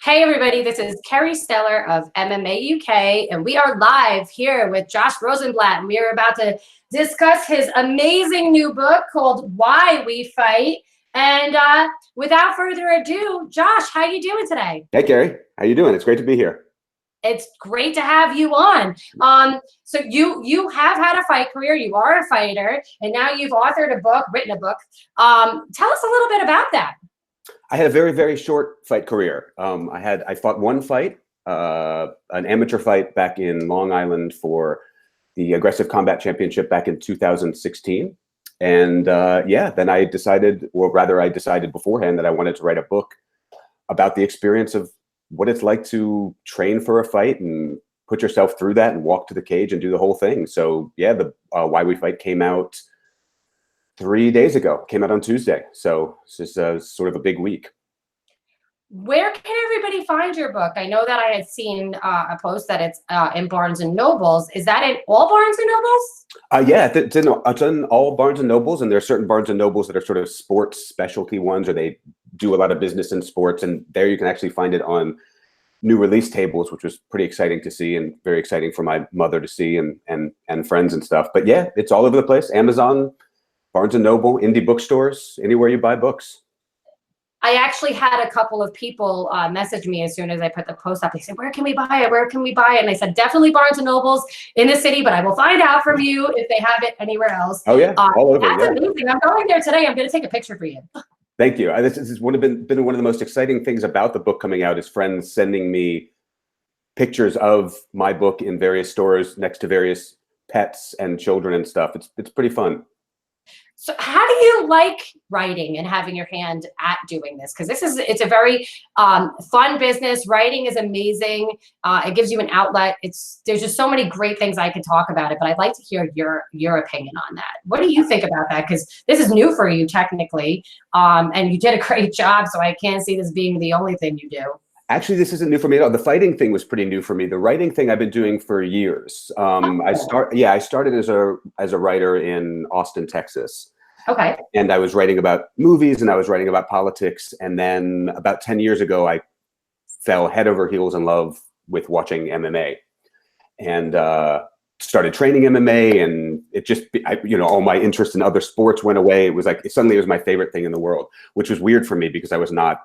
Hey everybody, this is Kerry Steller of MMA UK, and we are live here with Josh Rosenblatt, and we are about to discuss his amazing new book called Why We Fight. And without further ado, Josh, how you doing today? Hey, Gary. How you doing? It's great to be here. It's great to have you on. So you have had a fight career, you are a fighter, and now you've authored a book, written a book. Tell us a little bit about that. I had a very, very short fight career. I fought one fight, an amateur fight back in Long Island for the Aggressive Combat Championship back in 2016. And then I decided, or rather I decided beforehand that I wanted to write a book about the experience of what it's like to train for a fight and put yourself through that and walk to the cage and do the whole thing. So yeah, the Why We Fight came out 3 days ago, came out on Tuesday. So this is sort of a big week. Where can everybody find your book? I know that I had seen a post that it's in Barnes and Nobles. Is that in all Barnes and Nobles? Yeah, it's in all Barnes and Nobles, and there are certain Barnes and Nobles that are sort of sports specialty ones, or they do a lot of business in sports, and there you can actually find it on new release tables, which was pretty exciting to see and very exciting for my mother to see and friends and stuff. But yeah, it's all over the place. Amazon, Barnes and Noble, indie bookstores, anywhere you buy books. I actually had a couple of people message me as soon as I put the post up. They said, where can we buy it? Where can we buy it? And I said, definitely Barnes and Nobles in the city, but I will find out from you if they have it anywhere else. Oh yeah, all over. That's amazing. I'm going there today. I'm going to take a picture for you. Thank you. This has been one of the most exciting things about the book coming out is friends sending me pictures of my book in various stores next to various pets and children and stuff. It's pretty fun. So how do you like writing and having your hand at doing this? Because it's a very fun business. Writing is amazing. It gives you an outlet. There's just so many great things I could talk about it, but I'd like to hear your opinion on that. What do you think about that? Because this is new for you technically, and you did a great job. So I can't see this being the only thing you do. Actually, this isn't new for me at all. The fighting thing was pretty new for me. The writing thing I've been doing for years. I started as a writer in Austin, Texas. Okay. And I was writing about movies and I was writing about politics. And then about 10 years ago, I fell head over heels in love with watching MMA and started training MMA. And it just, all my interest in other sports went away. It was like, suddenly it was my favorite thing in the world, which was weird for me because I was not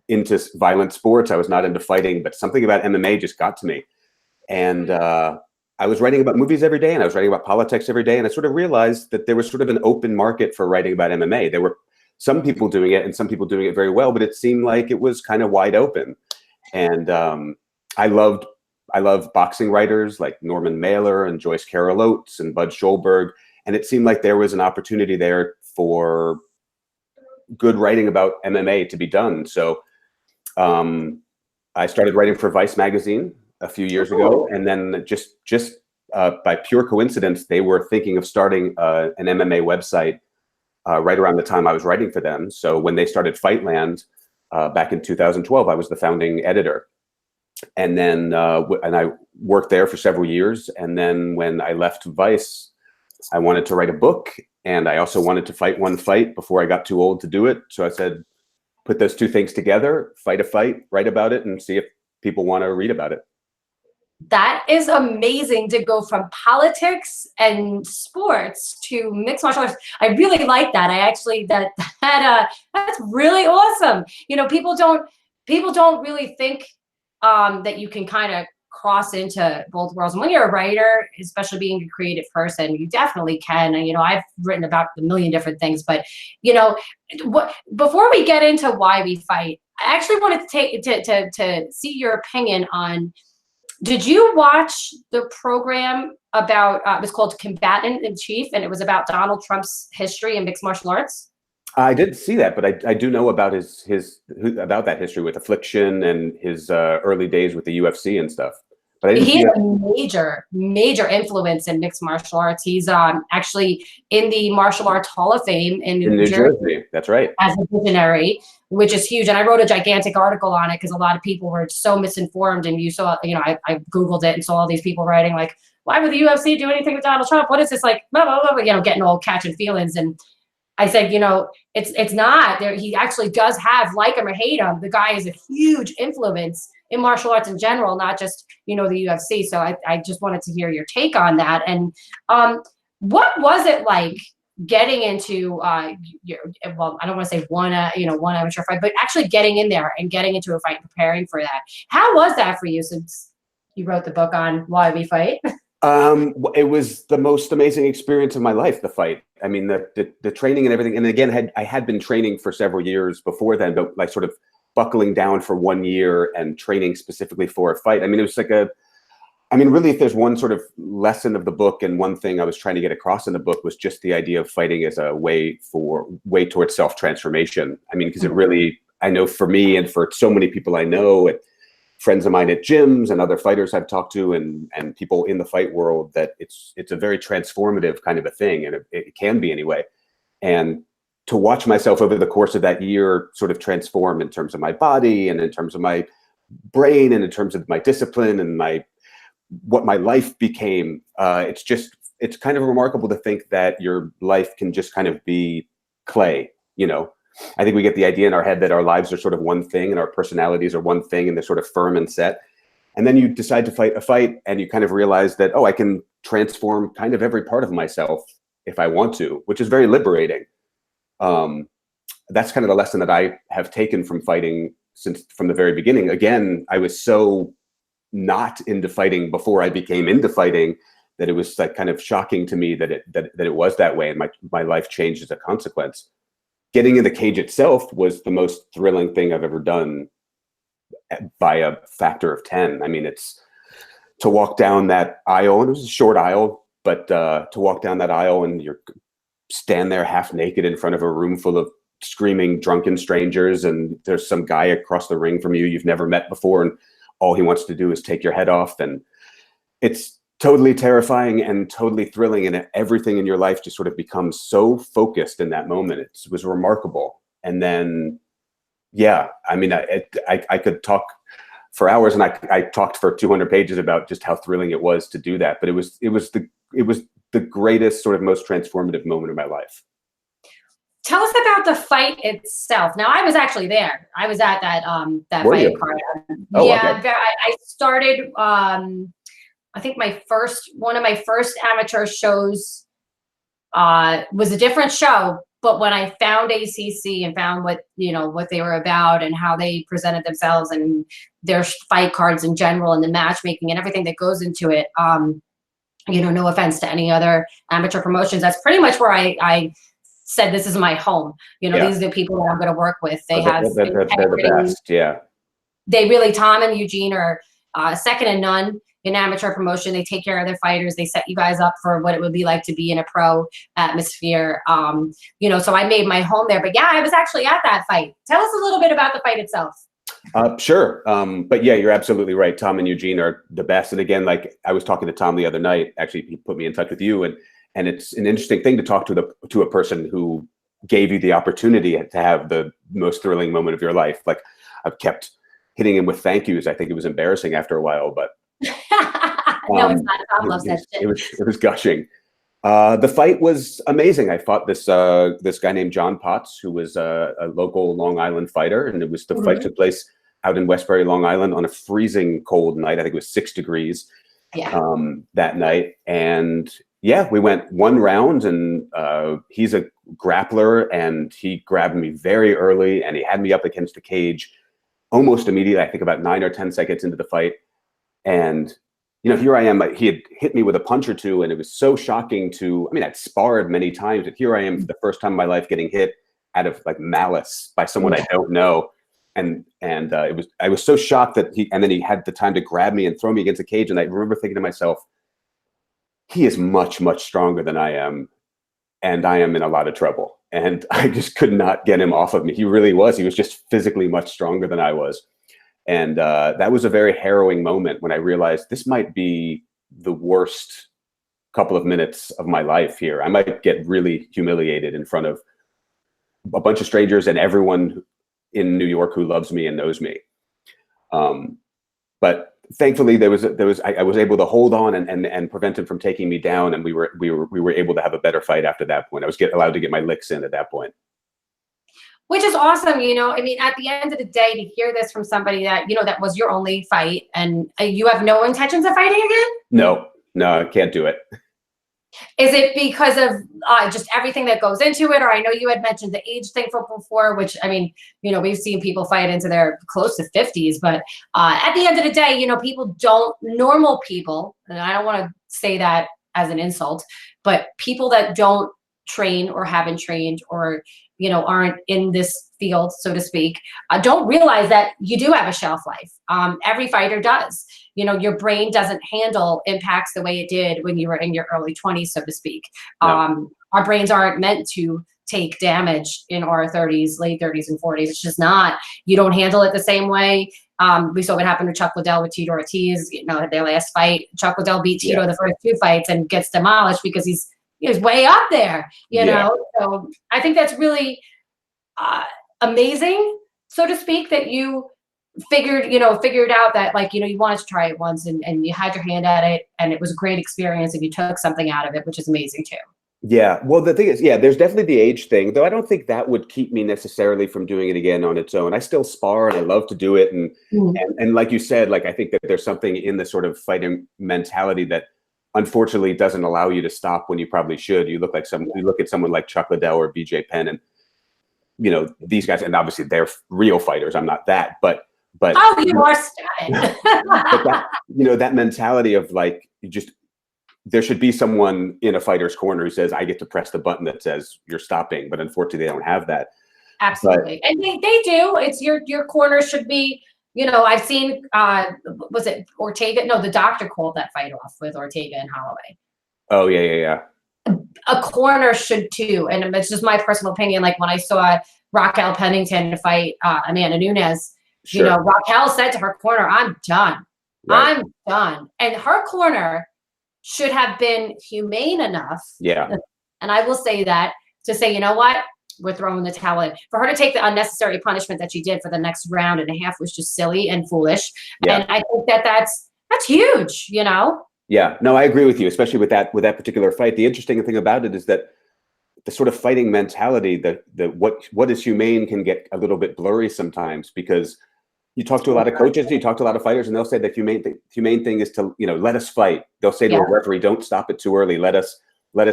into violent sports. I was not into fighting, but something about MMA just got to me. And I was writing about movies every day and I was writing about politics every day. And I sort of realized that there was sort of an open market for writing about MMA. There were some people doing it and some people doing it very well, but it seemed like it was kind of wide open. And I love boxing writers like Norman Mailer and Joyce Carol Oates and Bud Schulberg. And it seemed like there was an opportunity there for good writing about MMA to be done. So I started writing for Vice magazine a few years ago, and then just by pure coincidence, they were thinking of starting an MMA website right around the time I was writing for them. So when they started Fightland back in 2012, I was the founding editor, and then and I worked there for several years. And then when I left Vice, I wanted to write a book, and I also wanted to fight one fight before I got too old to do it. So I said, put those two things together, fight a fight, write about it, and see if people want to read about it. That is amazing to go from politics and sports to mixed martial arts. I really like that. That's really awesome. People don't really think that you can kind of cross into both worlds. And when you're a writer, especially being a creative person, you definitely can. I've written about a million different things, but before we get into Why We Fight, I actually wanted to see your opinion on. Did you watch the program about, it was called Combatant in Chief, and it was about Donald Trump's history in mixed martial arts? I didn't see that, but I do know about about that history with Affliction and his early days with the UFC and stuff. But he's a major influence in mixed martial arts. He's actually in the Martial Arts Hall of Fame in New Jersey. That's right. As a visionary, which is huge. And I wrote a gigantic article on it because a lot of people were so misinformed. And you saw, I Googled it and saw all these people writing like, why would the UFC do anything with Donald Trump? What is this like? Blah, blah, blah, getting all catching feelings. And I said, you know, it's not there. He actually does have, like him or hate him, the guy is a huge influence in martial arts in general, not just, you know, the UFC. So I just wanted to hear your take on that. And what was it like getting into your, well, I don't want to say one you know, one amateur fight, but actually getting in there and getting into a fight and preparing for that? How was that for you, since you wrote the book on Why We Fight? It was the most amazing experience of my life, the fight. I mean, the training and everything. And again, I had been training for several years before then, but like sort of buckling down for 1 year and training specifically for a fight. I mean, it was like really, if there's one sort of lesson of the book and one thing I was trying to get across in the book, was just the idea of fighting as a way towards self-transformation. I mean, because it really, I know for me and for so many people I know, friends of mine at gyms and other fighters I've talked to, and people in the fight world, that it's a very transformative kind of a thing, and it can be anyway. And to watch myself over the course of that year sort of transform in terms of my body and in terms of my brain and in terms of my discipline and what my life became, it's kind of remarkable to think that your life can just kind of be clay, you know. I think we get the idea in our head that our lives are sort of one thing and our personalities are one thing and they're sort of firm and set. And then you decide to fight a fight and you kind of realize that, oh, I can transform kind of every part of myself if I want to, which is very liberating. That's kind of the lesson that I have taken from fighting from the very beginning. Again, I was so not into fighting before I became into fighting that it was like kind of shocking to me that it was that way, and my life changed as a consequence. Getting in the cage itself was the most thrilling thing I've ever done by a factor of 10. I mean, it's to walk down that aisle, and it was a short aisle, but to walk down that aisle and you're stand there half naked in front of a room full of screaming drunken strangers, and there's some guy across the ring from you you've never met before, and all he wants to do is take your head off. And it's totally terrifying and totally thrilling, and everything in your life just sort of becomes so focused in that moment. It was remarkable. And then, yeah, I mean, I could talk for hours, and I talked for 200 pages about just how thrilling it was to do that. But it was the greatest, sort of most transformative moment of my life. Tell us about the fight itself. Now, I was actually there. I was at that fight card. Oh, yeah, okay. I started. I think one of my first amateur shows was a different show. But when I found ACC and found what they were about and how they presented themselves and their fight cards in general and the matchmaking and everything that goes into it, no offense to any other amateur promotions, that's pretty much where I said, this is my home. These are the people that I'm going to work with. They're the best. Yeah. They really, Tom and Eugene are second to none in amateur promotion. They take care of their fighters. They set you guys up for what it would be like to be in a pro atmosphere. So I made my home there. But yeah, I was actually at that fight. Tell us a little bit about the fight itself. Sure. But yeah, you're absolutely right. Tom and Eugene are the best. And again, like I was talking to Tom the other night, actually, he put me in touch with you, and it's an interesting thing to talk to a person who gave you the opportunity to have the most thrilling moment of your life. Like, I've kept hitting him with thank yous. I think it was embarrassing after a while, but no, it's not. Tom loves that shit. It was gushing. The fight was amazing. I fought this guy named John Potts, who was a local Long Island fighter, and the fight took place out in Westbury, Long Island, on a freezing cold night. I think it was 6 degrees that night. And yeah, we went one round, and he's a grappler, and he grabbed me very early, and he had me up against the cage almost immediately. I think about 9 or 10 seconds into the fight. And here I am. He had hit me with a punch or two, and it was so shocking I'd sparred many times, but here I am for the first time in my life getting hit out of like malice by someone I don't know. And I was so shocked that he had the time to grab me and throw me against a cage. And I remember thinking to myself, he is much, much stronger than I am, and I am in a lot of trouble. And I just could not get him off of me. He really was. He was just physically much stronger than I was. And that was a very harrowing moment when I realized this might be the worst couple of minutes of my life here. I might get really humiliated in front of a bunch of strangers and everyone in New York who loves me and knows me. But thankfully I was able to hold on and prevent him from taking me down, and we were able to have a better fight after that point. I was allowed to get my licks in at that point. Which is awesome, you know. I mean, at the end of the day, to hear this from somebody that, you know, that was your only fight, and you have no intentions of fighting again? No, I can't do it. Is it because of just everything that goes into it? Or I know you had mentioned the age thing before, which, I mean, you know, we've seen people fight into their close to 50s, but at the end of the day, you know, normal people, and I don't want to say that as an insult, but people that don't train or haven't trained or, you know, aren't in this field, so to speak, don't realize that you do have a shelf life. Every fighter does. You know, your brain doesn't handle impacts the way it did when you were in your early 20s, so to speak. No. Our brains aren't meant to take damage in our 30s, late 30s and 40s. It's just not. You don't handle it the same way. We saw what happened to Chuck Liddell with Tito Ortiz. You know, their last fight, Chuck Liddell beat Tito the first 2 fights and gets demolished because he's way up there, you know? So I think that's really amazing, so to speak, that you figured out that, like, you know, you wanted to try it once and you had your hand at it and it was a great experience and you took something out of it, which is amazing too. Yeah. Well, the thing is, there's definitely the age thing, though I don't think that would keep me necessarily from doing it again on its own. I still spar and I love to do it. And like you said, like, I think that there's something in the sort of fighting mentality that unfortunately doesn't allow you to stop when you probably should. You look at someone like Chuck Liddell or BJ Penn, and, you know, these guys, and obviously they're real fighters. I'm not that, but oh, you are stunning. But that, you know, that mentality of, like, there should be someone in a fighter's corner who says, I get to press the button that says you're stopping, but unfortunately they don't have that. Absolutely. And they do. It's your corner should be, you know, I've seen, was it Ortega? No, the doctor called that fight off with Ortega and Holloway. Oh, yeah. A corner should too. And it's just my personal opinion. Like, when I saw Raquel Pennington fight Amanda Nunes, you know, Raquel said to her corner, I'm done. Right. I'm done. And her corner should have been humane enough. Yeah. And I will say that, to say, you know what? We're throwing the towel in. For her to take the unnecessary punishment that she did for the next round and a half was just silly and foolish. Yeah. And I think that's huge, you know? Yeah, no, I agree with you, especially with that particular fight. The interesting thing about it is that the sort of fighting mentality, that what is humane can get a little bit blurry sometimes, because you talk to a lot of coaches, you talk to a lot of fighters, and they'll say that humane thing is to, you know, let us fight. They'll say to a referee, don't stop it too early. Let us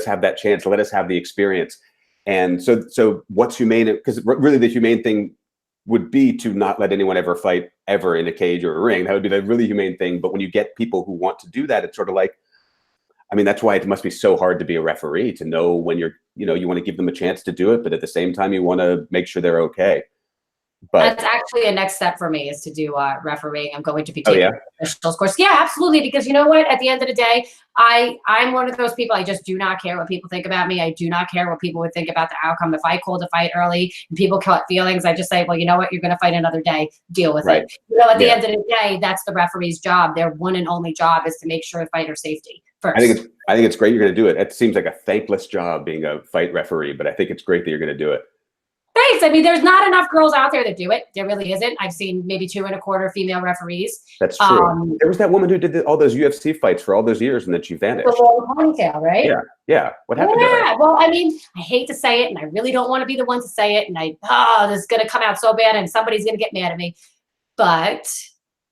have that chance. Let us have the experience. And so what's humane? Because really the humane thing would be to not let anyone ever fight ever in a cage or a ring. That would be the really humane thing. But when you get people who want to do that, it's sort of like, I mean, that's why it must be so hard to be a referee, to know when you want to give them a chance to do it, but at the same time, you want to make sure they're okay. But that's actually a next step for me, is to do refereeing. I'm going to be taking officials course. Yeah, absolutely. Because you know what? At the end of the day, I'm one of those people. I just do not care what people think about me. I do not care what people would think about the outcome. If I called a fight early and people caught feelings, I just say, well, you know what? You're going to fight another day. Deal with it. You know, at the end of the day, that's the referee's job. Their one and only job is to make sure fighter safety first. I think it's great you're going to do it. It seems like a thankless job being a fight referee, but I think it's great that you're going to do it. Thanks. I mean, there's not enough girls out there that do it. There really isn't. I've seen maybe 2 1/4 female referees. That's true. There was that woman who did all those UFC fighs for all those years, and then she vanished. The long ponytail, right? Yeah. What happened to her? Well, I mean, I hate to say it, and I really don't want to be the one to say it, and this is going to come out so bad, and somebody's going to get mad at me. But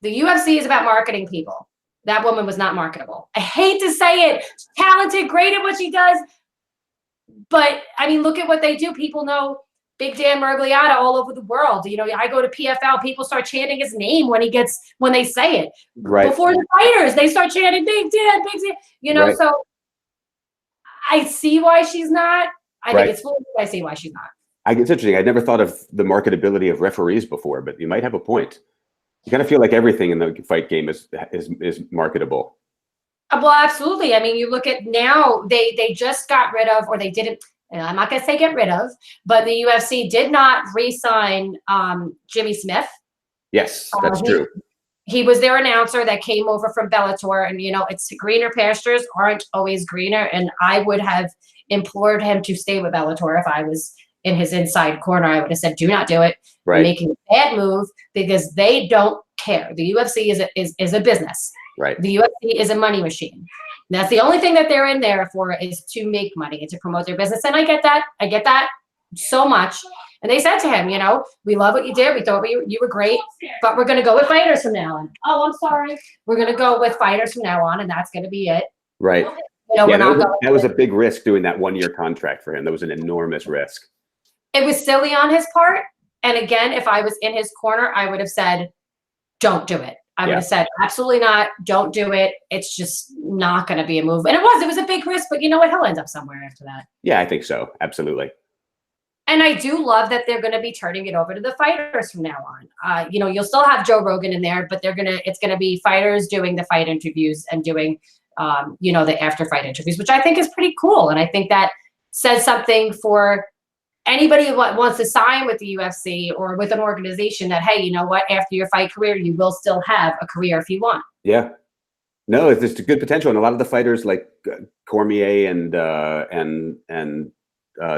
the UFC is about marketing people. That woman was not marketable. I hate to say it. She's talented, great at what she does. But, I mean, look at what they do. People know Big Dan Murgliata all over the world. You know, I go to PFL, people start chanting his name when they say it. Right. Before the fighters, they start chanting Big Dan, Big Dan. You know, so I see why she's not. I think it's foolish. I see why she's not. It's interesting. I never thought of the marketability of referees before, but you might have a point. You kind of feel like everything in the fight game is marketable. Well, absolutely. I mean, you look at now, they just got rid of, or they didn't. I'm not going to say get rid of, but the UFC did not re-sign Jimmy Smith. Yes, that's true. He was their announcer that came over from Bellator, and, you know, it's greener pastures aren't always greener. And I would have implored him to stay with Bellator if I was in his inside corner. I would have said, do not do it. Right. You're making a bad move, because they don't care. The UFC is a business. Right. The UFC is a money machine. That's the only thing that they're in there for, is to make money and to promote their business. And I get that. I get that so much. And they said to him, you know, we love what you did. We thought you were great, but we're going to go with fighters from now on. Oh, I'm sorry. We're going to go with fighters from now on, and that's going to be it. Right. You know, Yeah, that was a big risk doing that 1-year contract for him. That was an enormous risk. It was silly on his part. And again, if I was in his corner, I would have said, don't do it. I would have said, absolutely not. Don't do it. It's just not going to be a move. And it was a big risk, but you know what? He'll end up somewhere after that. Yeah, I think so. Absolutely. And I do love that they're going to be turning it over to the fighters from now on. You know, you'll still have Joe Rogan in there, but it's going to be fighters doing the fight interviews and doing, you know, the after fight interviews, which I think is pretty cool. And I think that says something for anybody who wants to sign with the UFC or with an organization, that, hey, you know what, after your fight career, you will still have a career if you want. Yeah. No, there's a good potential. And a lot of the fighters like Cormier and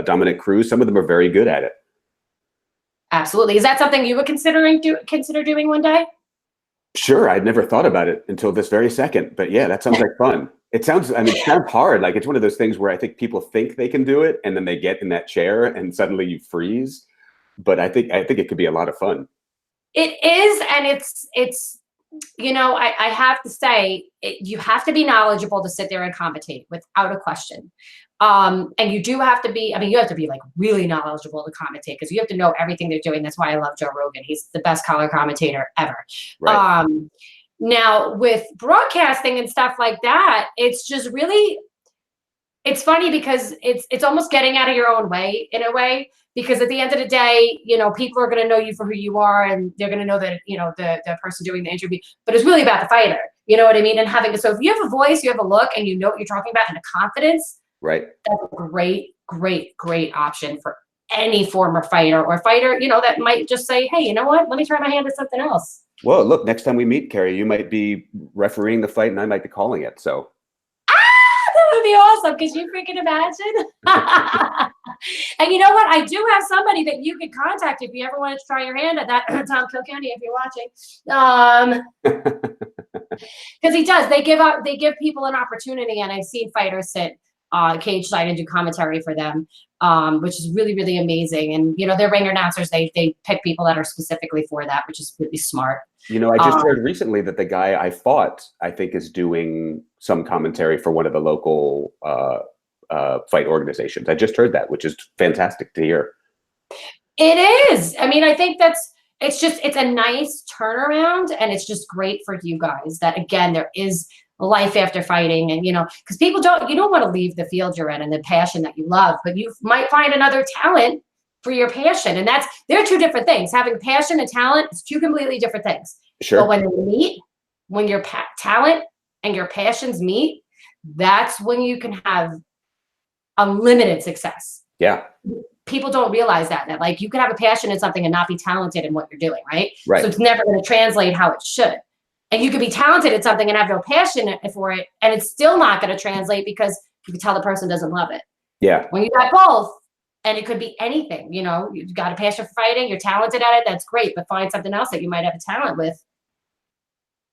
Dominic Cruz, some of them are very good at it. Absolutely. Is that something you would consider doing one day? Sure. I'd never thought about it until this very second, but yeah, that sounds like fun. It sounds hard. Like, it's one of those things where I think people think they can do it, and then they get in that chair and suddenly you freeze. But I think it could be a lot of fun. It is. And it's, you know, I have to say, you have to be knowledgeable to sit there and commentate without a question. And you do have to be, you have to be like really knowledgeable to commentate, because you have to know everything they're doing. That's why I love Joe Rogan. He's the best color commentator ever. Right. Now with broadcasting and stuff like that, it's just really, it's funny because it's almost getting out of your own way in a way, because at the end of the day, you know, people are going to know you for who you are, and they're going to know that, you know, the person doing the interview, but it's really about the fighter. You know what I mean? And so if you have a voice, you have a look, and you know what you're talking about, and a confidence, right? That's a great, great, great option for any former fighter or fighter, you know, that might just say, hey, you know what? Let me try my hand at something else. Well, look, next time we meet, Carrie, you might be refereeing the fight and I might be calling it. So. That would be awesome. Could you freaking imagine? And you know what? I do have somebody that you could contact if you ever wanted to try your hand at that. Tom Kilkenny, if you're watching. Because he does. They give people an opportunity, and I've seen fighters sit cage side and do commentary for them, which is really, really amazing. And you know, their ring announcers, they pick people that are specifically for that, which is really smart. You know, I just heard recently that the guy I fought, I think, is doing some commentary for one of the local fight organizations. I just heard that, which is fantastic to hear. It is. I mean, I think it's a nice turnaround, and it's just great for you guys that, again, there is life after fighting. And, you know, because you don't want to leave the field you're in and the passion that you love, but you might find another talent for your passion. And they're two different things. Having passion and talent is two completely different things. Sure. But when they meet, when your talent and your passions meet, that's when you can have unlimited success. Yeah. People don't realize that like you can have a passion in something and not be talented in what you're doing, right? Right. So it's never going to translate how it should. And you could be talented at something and have no passion for it, and it's still not going to translate because you can tell the person doesn't love it. Yeah. When you got both, and it could be anything, you know, you've got a passion for fighting, you're talented at it, that's great, but find something else that you might have a talent with.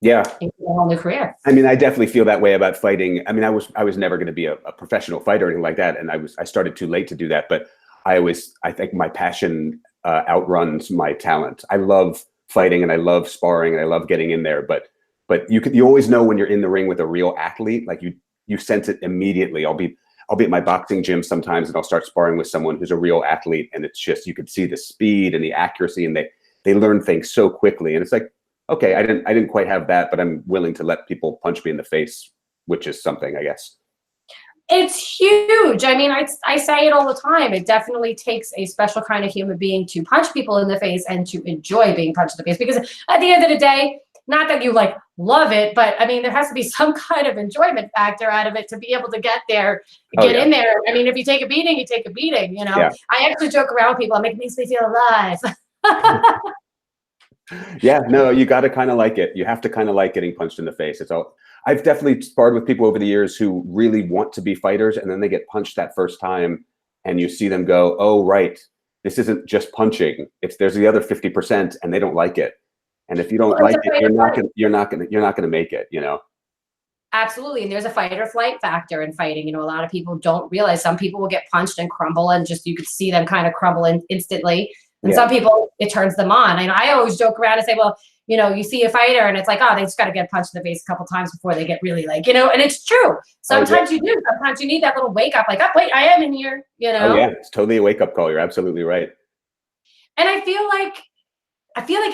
Yeah. A whole new career. I mean, I definitely feel that way about fighting. I mean, I was never going to be a professional fighter or anything like that, and I started too late to do that, but I think my passion outruns my talent. I love fighting and I love sparring and I love getting in there, but you always know when you're in the ring with a real athlete, like you sense it immediately. I'll be at my boxing gym sometimes and I'll start sparring with someone who's a real athlete, and it's just, you can see the speed and the accuracy, and they learn things so quickly, and it's like, okay, I didn't quite have that, but I'm willing to let people punch me in the face, which is something, I guess. It's huge. I mean, I say it all the time. It definitely takes a special kind of human being to punch people in the face and to enjoy being punched in the face, because at the end of the day, not that you like love it, but I mean, there has to be some kind of enjoyment factor out of it to be able to get there, in there. I mean, if you take a beating, you take a beating, you know. Yeah. I actually joke around with people. It makes me feel alive. Yeah, no, you got to kind of like it. You have to kind of like getting punched in the face. I've definitely sparred with people over the years who really want to be fighters, and then they get punched that first time, and you see them go, oh, right, this isn't just punching. There's the other 50%, and they don't like it. And if you don't Well, it's like a it, fight or flight. you're not gonna make it, you know? Absolutely. And there's a fight or flight factor in fighting. A lot of people don't realize some people will get punched and crumble and just you could see them kind of crumble instantly. And Yeah. some people, it turns them on. And I always joke around and say, well, you see a fighter and it's like, oh, they just got to get punched in the face a couple times before they get really like, and it's true. Sometimes you do. Sometimes you need that little wake up, like, oh, wait, I am in here, Oh yeah, it's totally a wake up call. You're absolutely right. And I feel like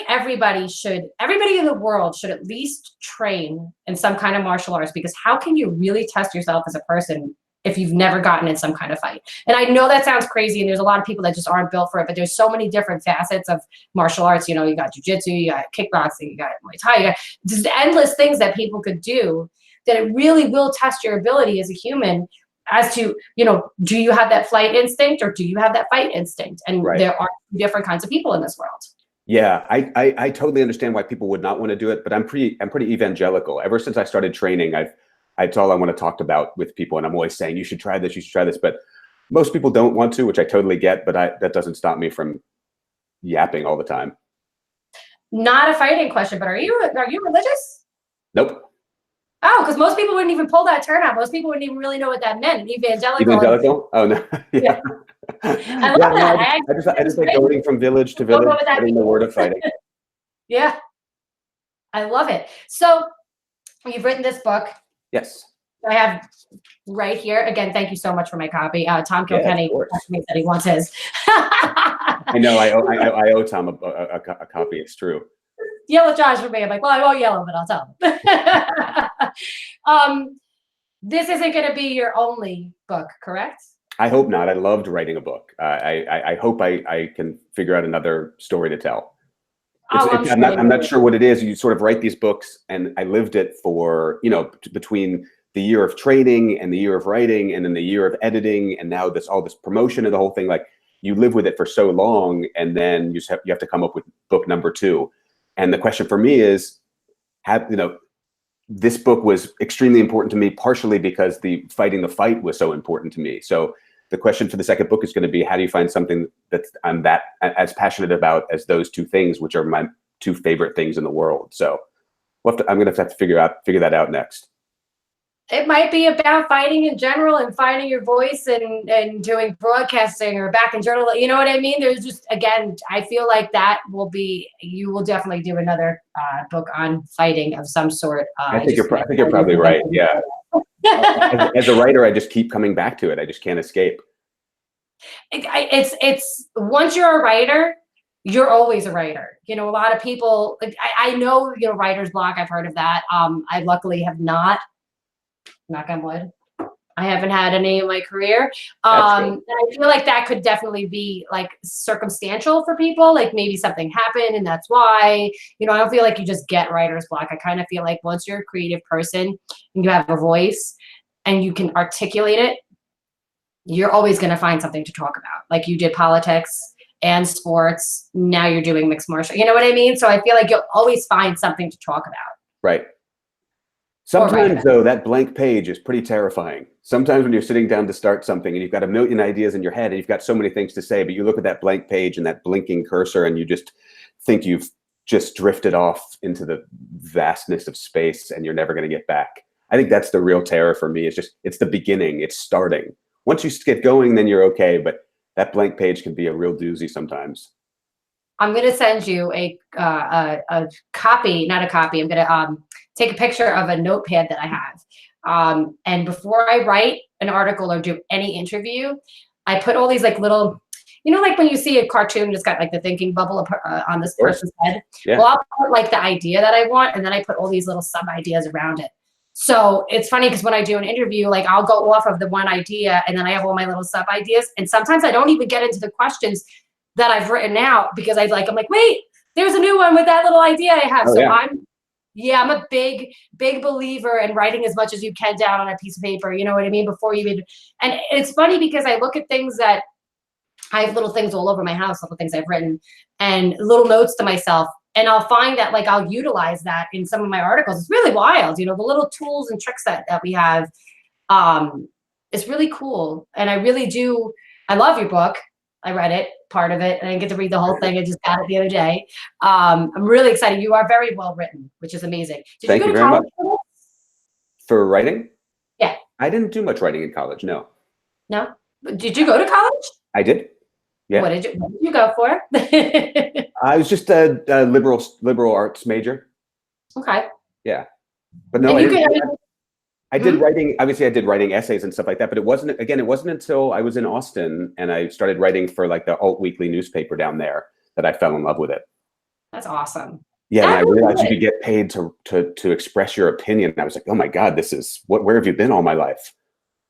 everybody in the world should at least train in some kind of martial arts, because how can you really test yourself as a person if you've never gotten in some kind of fight? And I know that sounds crazy, and there's a lot of people that just aren't built for it, but there's so many different facets of martial arts. You got jujitsu, you got kickboxing, you got Muay Thai, you got just endless things that people could do that it really will test your ability as a human as to, do you have that flight instinct or do you have that fight instinct? And there are different kinds of people in this world. Yeah, I totally understand why people would not want to do it, but I'm pretty evangelical. Ever since I started training, it's all I want to talk about with people, and I'm always saying you should try this, you should try this. But most people don't want to, which I totally get. But that doesn't stop me from yapping all the time. Not a fighting question, but are you religious? Nope. Oh, because most people wouldn't even pull that term out. Most people wouldn't even really know what that meant. Evangelical. Evangelical? Oh no. Yeah. I love that. I just like going from village to village, spreading the word of fighting. Yeah, I love it. So you've written this book. Yes. I have right here. Again, thank you so much for my copy. Tom Kilkenny said he wants his. I know. I owe Tom a copy. It's true. Yell at Josh for me. I'm like, well, I won't yell him, but I'll tell him. This isn't going to be your only book, correct? I hope not. I loved writing a book. I hope I can figure out another story to tell. I'm not sure what it is. You sort of write these books, and I lived it for, between the year of training and the year of writing and then the year of editing and now all this promotion and the whole thing. Like, you live with it for so long, and then you have to come up with book number 2. And the question for me is, this book was extremely important to me, partially because the fighting the fight was so important to me. So the question for the second book is going to be, how do you find something that I'm as passionate about as those 2 things, which are my 2 favorite things in the world? So I'm going to have to figure that out next. It might be about fighting in general and finding your voice and doing broadcasting or back in journal. You know what I mean? There's just, again, I feel like you will definitely do another book on fighting of some sort. I think you're probably right. Yeah. As a writer, I just keep coming back to it. I just can't escape. It's once you're a writer, you're always a writer. A lot of people, I know, writer's block. I've heard of that. I luckily have not. Knock on wood. I haven't had any in my career. And I feel like that could definitely be like circumstantial for people. Like maybe something happened and that's why, I don't feel like you just get writer's block. I kind of feel like once you're a creative person and you have a voice and you can articulate it, you're always going to find something to talk about. Like you did politics and sports. Now you're doing mixed martial. You know what I mean? So I feel like you'll always find something to talk about. Right. Sometimes, though, that blank page is pretty terrifying. Sometimes when you're sitting down to start something and you've got a million ideas in your head and you've got so many things to say, but you look at that blank page and that blinking cursor and you just think you've just drifted off into the vastness of space and you're never going to get back. I think that's the real terror for me. It's the beginning. It's starting. Once you get going, then you're okay. But that blank page can be a real doozy sometimes. I'm going to send you a copy, not a copy. I'm going to take a picture of a notepad that I have. And before I write an article or do any interview, I put all these like little, like when you see a cartoon, it's got like the thinking bubble on this person's head. Yeah. Well, I'll put like the idea that I want, and then I put all these little sub ideas around it. So it's funny because when I do an interview, like I'll go off of the one idea and then I have all my little sub ideas. And sometimes I don't even get into the questions that I've written out because I'm like, wait, there's a new one with that little idea I have. I'm a big believer in writing as much as you can down on a piece of paper. You know what I mean? Before you even, and it's funny because I look at things that I have little things all over my house, little things I've written and little notes to myself. And I'll find that like, I'll utilize that in some of my articles. It's really wild. The little tools and tricks that we have. It's really cool. And I really do. I love your book. I read it, part of it. I didn't get to read the whole thing. I just got it the other day. I'm really excited. You are very well written, which is amazing. Did Thank you you go to very college much. for this? For writing? Yeah. I didn't do much writing in college. No. No? Did you go to college? I did. Yeah. What did you go for? I was just a liberal arts major. Okay. Yeah. But no, And I you didn't. could, I did writing. Obviously, I did writing essays and stuff like that. But it wasn't until I was in Austin and I started writing for like the alt weekly newspaper down there that I fell in love with it. that's awesome. Yeah, when I That's really realized you good. could get paid to express your opinion, I was like, oh my God, this is where have you been all my life?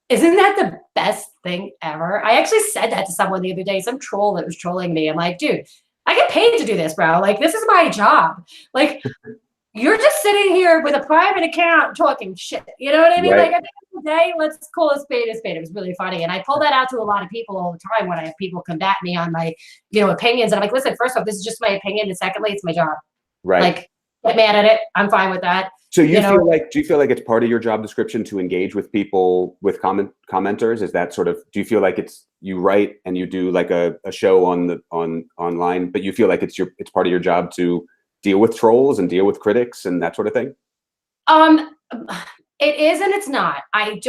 Isn't that the best thing ever? I actually said that to someone the other day, some troll that was trolling me. I'm like, dude, I get paid to do this, bro. Like, this is my job. Like, you're just sitting here with a private account talking shit. You know what I mean? Right. Like, at the end of the day, let's call a spade a spade. It was really funny. And I pull that out to a lot of people all the time when I have people combat me on my, opinions. And I'm like, listen, first off, this is just my opinion. And secondly, it's my job. Right. Like, get mad at it. I'm fine with that. So do you feel like it's part of your job description to engage with people, with commenters? Is that sort of, do you feel like you write and you do like a show online, but you feel like it's part of your job to deal with trolls and deal with critics and that sort of thing? It is and it's not. I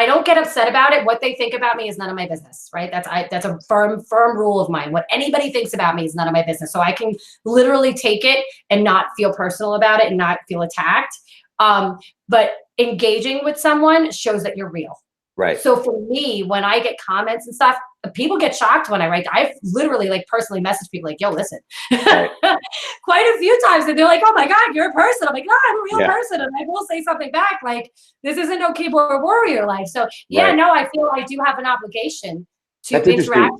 don't get upset about it. What they think about me is none of my business, right? That's a firm rule of mine. What anybody thinks about me is none of my business. So I can literally take it and not feel personal about it and not feel attacked. But engaging with someone shows that you're real. Right. So for me, when I get comments and stuff, people get shocked when I write. I've literally like personally messaged people like, yo, listen, Right. quite a few times. And they're like, oh my God, you're a person. I'm like, no, I'm a real Yeah. person. And I will say something back. Like, this isn't no keyboard warrior life. So yeah, Right. no, I feel I do have an obligation to That's interesting. interact.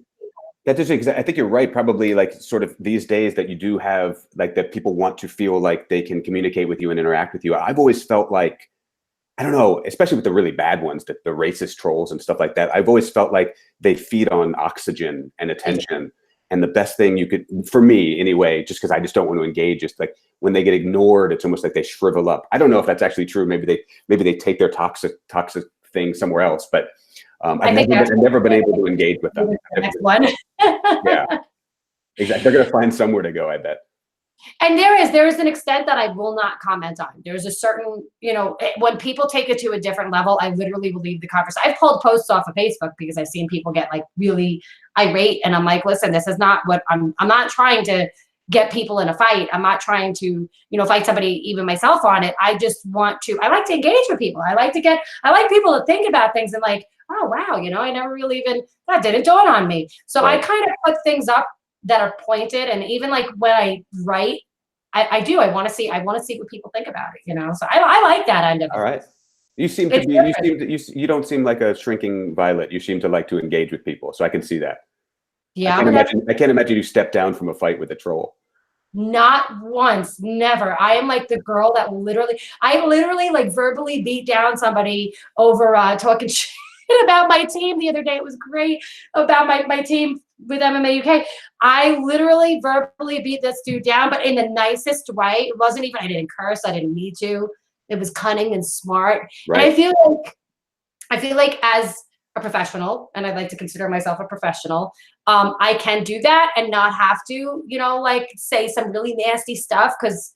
That's interesting. I think you're right. Probably like sort of these days that you do have like that people want to feel like they can communicate with you and interact with you. I've always felt like, I don't know, especially with the really bad ones, the racist trolls and stuff like that. I've always felt like they feed on oxygen and attention. And the best thing you could, for me anyway, just because I just don't want to engage, is like when they get ignored, it's almost like they shrivel up. I don't know if that's actually true. Maybe they take their toxic thing somewhere else. But I've never been able to engage with them. The next one. Yeah, exactly. They're going to find somewhere to go, I bet. And there is an extent that I will not comment on. There's a certain, when people take it to a different level, I literally will leave the conversation. I've pulled posts off of Facebook because I've seen people get like really irate, and I'm like, listen, this is not what I'm not trying to get people in a fight. I'm not trying to, fight somebody, even myself, on it. I just want to, I like to engage with people. I like people to think about things and like, oh wow, I never really even, that didn't dawn on me. So Right. I kind of put things up that are pointed, and even like when I write, I want to see what people think about it, so I like that end of it. All right. You seem It's to be, different. you don't seem like a shrinking violet. You seem to like to engage with people. So I can see that. Yeah, I can't imagine you step down from a fight with a troll. not once, never. I am like the girl that I literally like verbally beat down somebody over talking shit about my team the other day. It was great about my team with MMA UK. I literally verbally beat this dude down, but in the nicest way. It wasn't even, I didn't curse. I didn't need to. It was cunning and smart. Right. And I feel like as a professional, and I'd like to consider myself a professional, I can do that and not have to, like say some really nasty stuff, because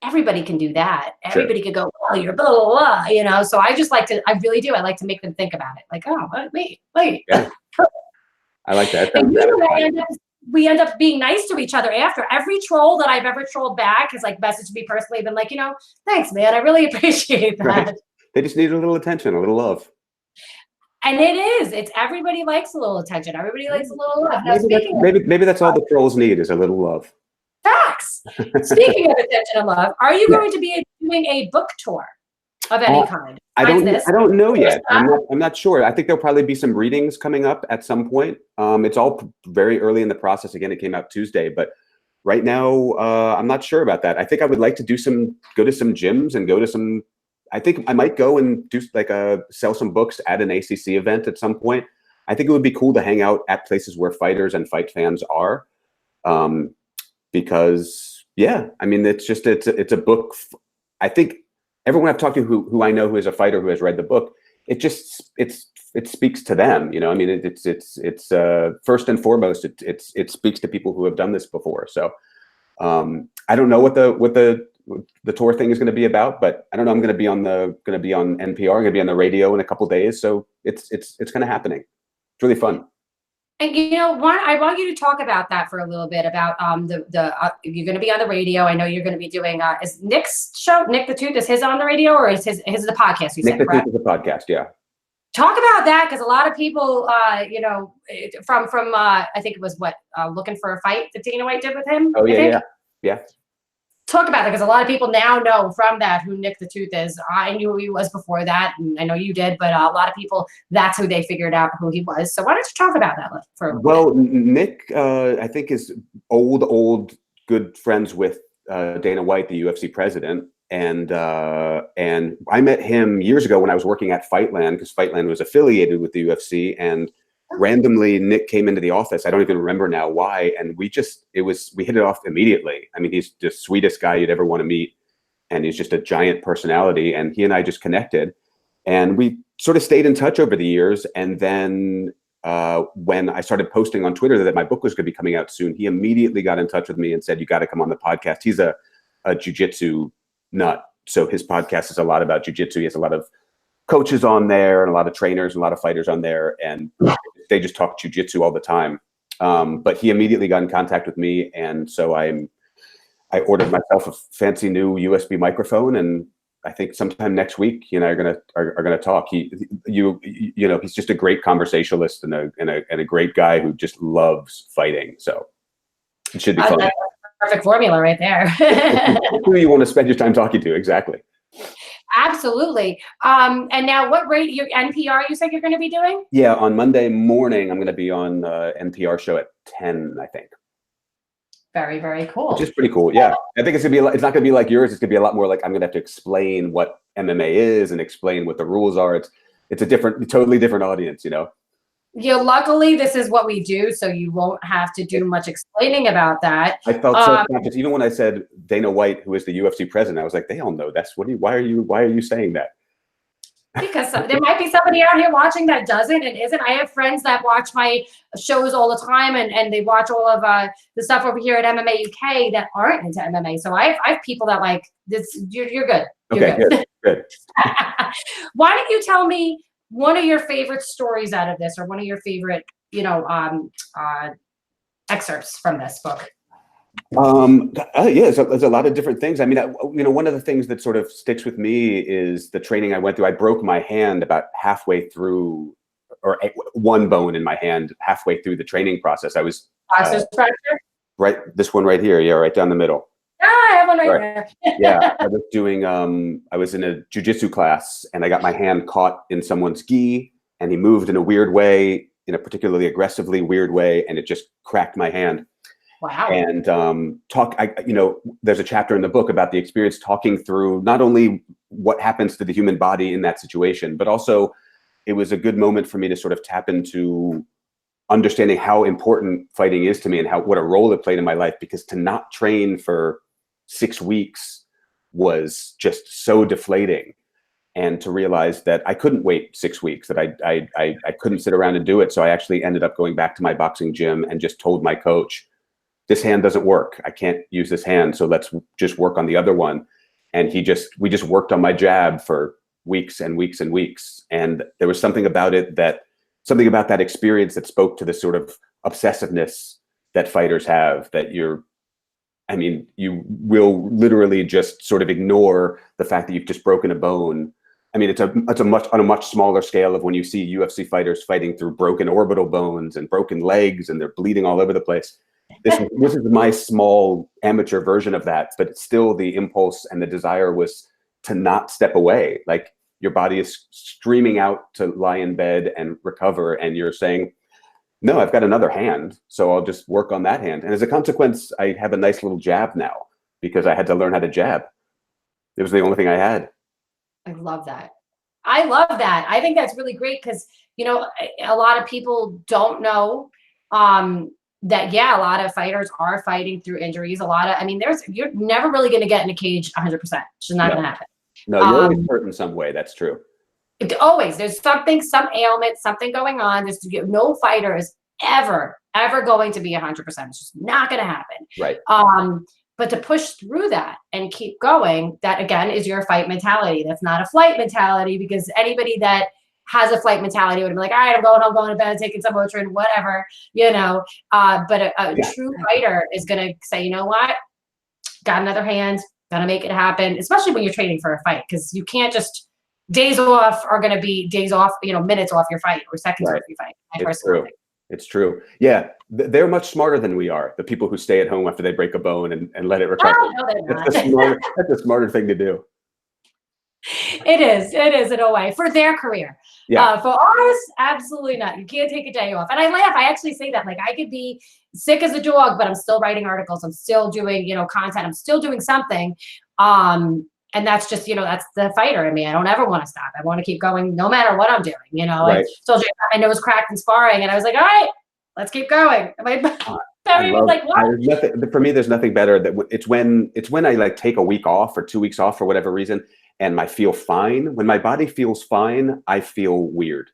everybody can do that. Sure. Everybody could go, oh, you're blah, blah, blah, so I just like to, I really do. I like to make them think about it. Like, oh, wait. Yeah. I like that. And we end up being nice to each other after. Every troll that I've ever trolled back has like messaged me personally, been like, thanks, man. I really appreciate that. Right. They just need a little attention, a little love. And it's everybody likes a little attention. Everybody likes a little love. Now, Maybe that's all the trolls need, is a little love. Facts. Speaking of attention and love, are you going to be doing a book tour of any kind? I don't know yet. I'm not sure. I think there'll probably be some readings coming up at some point. It's all very early in the process. Again, it came out Tuesday, but right now I'm not sure about that. I think I would like to go to some gyms and go to some. I think I might go and do like sell some books at an ACC event at some point. I think it would be cool to hang out at places where fighters and fight fans are, because yeah, I mean it's a book. I think everyone I've talked to who I know who is a fighter who has read the book, it's it speaks to them. You know, I mean, it's first and foremost, it speaks to people who have done this before. So I don't know what the tour thing is going to be about, but I don't know. I'm going to be on NPR. I'm going to be on the radio in a couple days. So it's kind of happening. It's really fun. And I want you to talk about that for a little bit about you're going to be on the radio. I know you're going to be doing is Nick's show, Nick the Tooth, is his on the radio, or is his the podcast? You Nick said, the correct? Tooth is a podcast, yeah. Talk about that, because a lot of people, from I think it was Looking for a Fight that Dana White did with him. Oh yeah. Talk about that, because a lot of people now know from that who Nick the Tooth is. I knew who he was before that, and I know you did, but a lot of people, that's who they figured out who he was. So why don't you talk about that for a minute? Well, Nick, I think, is old good friends with Dana White, the UFC president, and I met him years ago when I was working at Fightland, because Fightland was affiliated with the UFC, and randomly Nick came into the office. I don't even remember now why. And we hit it off immediately. I mean, he's the sweetest guy you'd ever want to meet. And he's just a giant personality. And he and I just connected, and we sort of stayed in touch over the years. And then when I started posting on Twitter that my book was going to be coming out soon, he immediately got in touch with me and said, "You got to come on the podcast." He's a jiu-jitsu nut. So his podcast is a lot about jiu-jitsu. He has a lot of coaches on there and a lot of trainers and a lot of fighters on there. And they just talk jiu-jitsu all the time. But he immediately got in contact with me. And so I ordered myself a fancy new USB microphone, and I think sometime next week, he and I are gonna talk. He's just a great conversationalist and a great guy who just loves fighting. So it should be fun. That's a perfect formula right there. Who you want to spend your time talking to? Exactly. Absolutely. And now what radio, NPR, you said you're going to be doing? Yeah, on Monday morning, I'm going to be on NPR show at 10, I think. Very, very cool. Which is pretty cool. Yeah. I think it's not going to be like yours. It's going to be a lot more like I'm going to have to explain what MMA is and explain what the rules are. It's a totally different audience, you know? Yeah, luckily this is what we do, so you won't have to do much explaining about that. I felt so conscious, even when I said Dana White, who is the UFC president. I was like, they all know that's why are you saying that? Because there might be somebody out here watching that doesn't and isn't. I have friends that watch my shows all the time, and they watch all of the stuff over here at MMA UK that aren't into MMA. So I have people that like this. You're good. Okay, good. Why don't you tell me one of your favorite stories out of this, or one of your favorite, excerpts from this book? Yeah, so there's a lot of different things. I mean, one of the things that sort of sticks with me is the training I went through. I broke my hand about halfway through, or one bone in my hand halfway through the training process. I was fracture? Right, this one right here. Yeah, right down the middle. I have one right there. Yeah, I was doing. I was in a jiu-jitsu class, and I got my hand caught in someone's gi, and he moved in a weird way, in a particularly aggressively weird way, and it just cracked my hand. Wow. And there's a chapter in the book about the experience, talking through not only what happens to the human body in that situation, but also it was a good moment for me to sort of tap into understanding how important fighting is to me and what a role it played in my life, because to not train for 6 weeks was just so deflating. And to realize that I couldn't wait 6 weeks, that I couldn't sit around and do it. So I actually ended up going back to my boxing gym and just told my coach, this hand doesn't work. I can't use this hand. So let's just work on the other one. And we just worked on my jab for weeks and weeks and weeks. And there was something about that experience that spoke to the sort of obsessiveness that fighters have, that you will literally just sort of ignore the fact that you've just broken a bone. I mean, it's on a much smaller scale of when you see UFC fighters fighting through broken orbital bones and broken legs, and they're bleeding all over the place. This is my small amateur version of that, but it's still the impulse and the desire was to not step away. Like, your body is screaming out to lie in bed and recover, and you're saying, no, I've got another hand, so I'll just work on that hand. And as a consequence, I have a nice little jab now, because I had to learn how to jab. It was the only thing I had. I love that. I think that's really great, because, a lot of people don't know that, a lot of fighters are fighting through injuries. You're never really going to get in a cage 100%. It's just not going to happen. No, you're always hurt in some way. That's true. Always, there's something, some ailment, something going on. There's no fighter is ever going to be 100%. It's just not going to happen. Right. But to push through that and keep going, that again is your fight mentality. That's not a flight mentality, because anybody that has a flight mentality would be like, all right, I'm going to bed, taking some Motrin, whatever, you know. But a true fighter is going to say, you know what, got another hand, gonna make it happen, especially when you're training for a fight, because you can't just, days off are going to be days off, you know, minutes off your fight or seconds off your fight. It's true. It's true. Yeah. They're much smarter than we are. The people who stay at home after they break a bone and let it recover. Oh, no, that's a smarter thing to do. It is in a way for their career. Yeah. For ours, absolutely not. You can't take a day off. And I laugh. I actually say that, like, I could be sick as a dog, but I'm still writing articles. I'm still doing, you know, content. I'm still doing something. And that's just, you know, that's the fighter in me. I don't ever want to stop. I want to keep going no matter what I'm doing. You know, I told you my nose cracked in sparring, and I was like, all right, let's keep going. Like, what? For me, there's nothing better that it's when I like take a week off or 2 weeks off for whatever reason, and I feel fine. When my body feels fine, I feel weird.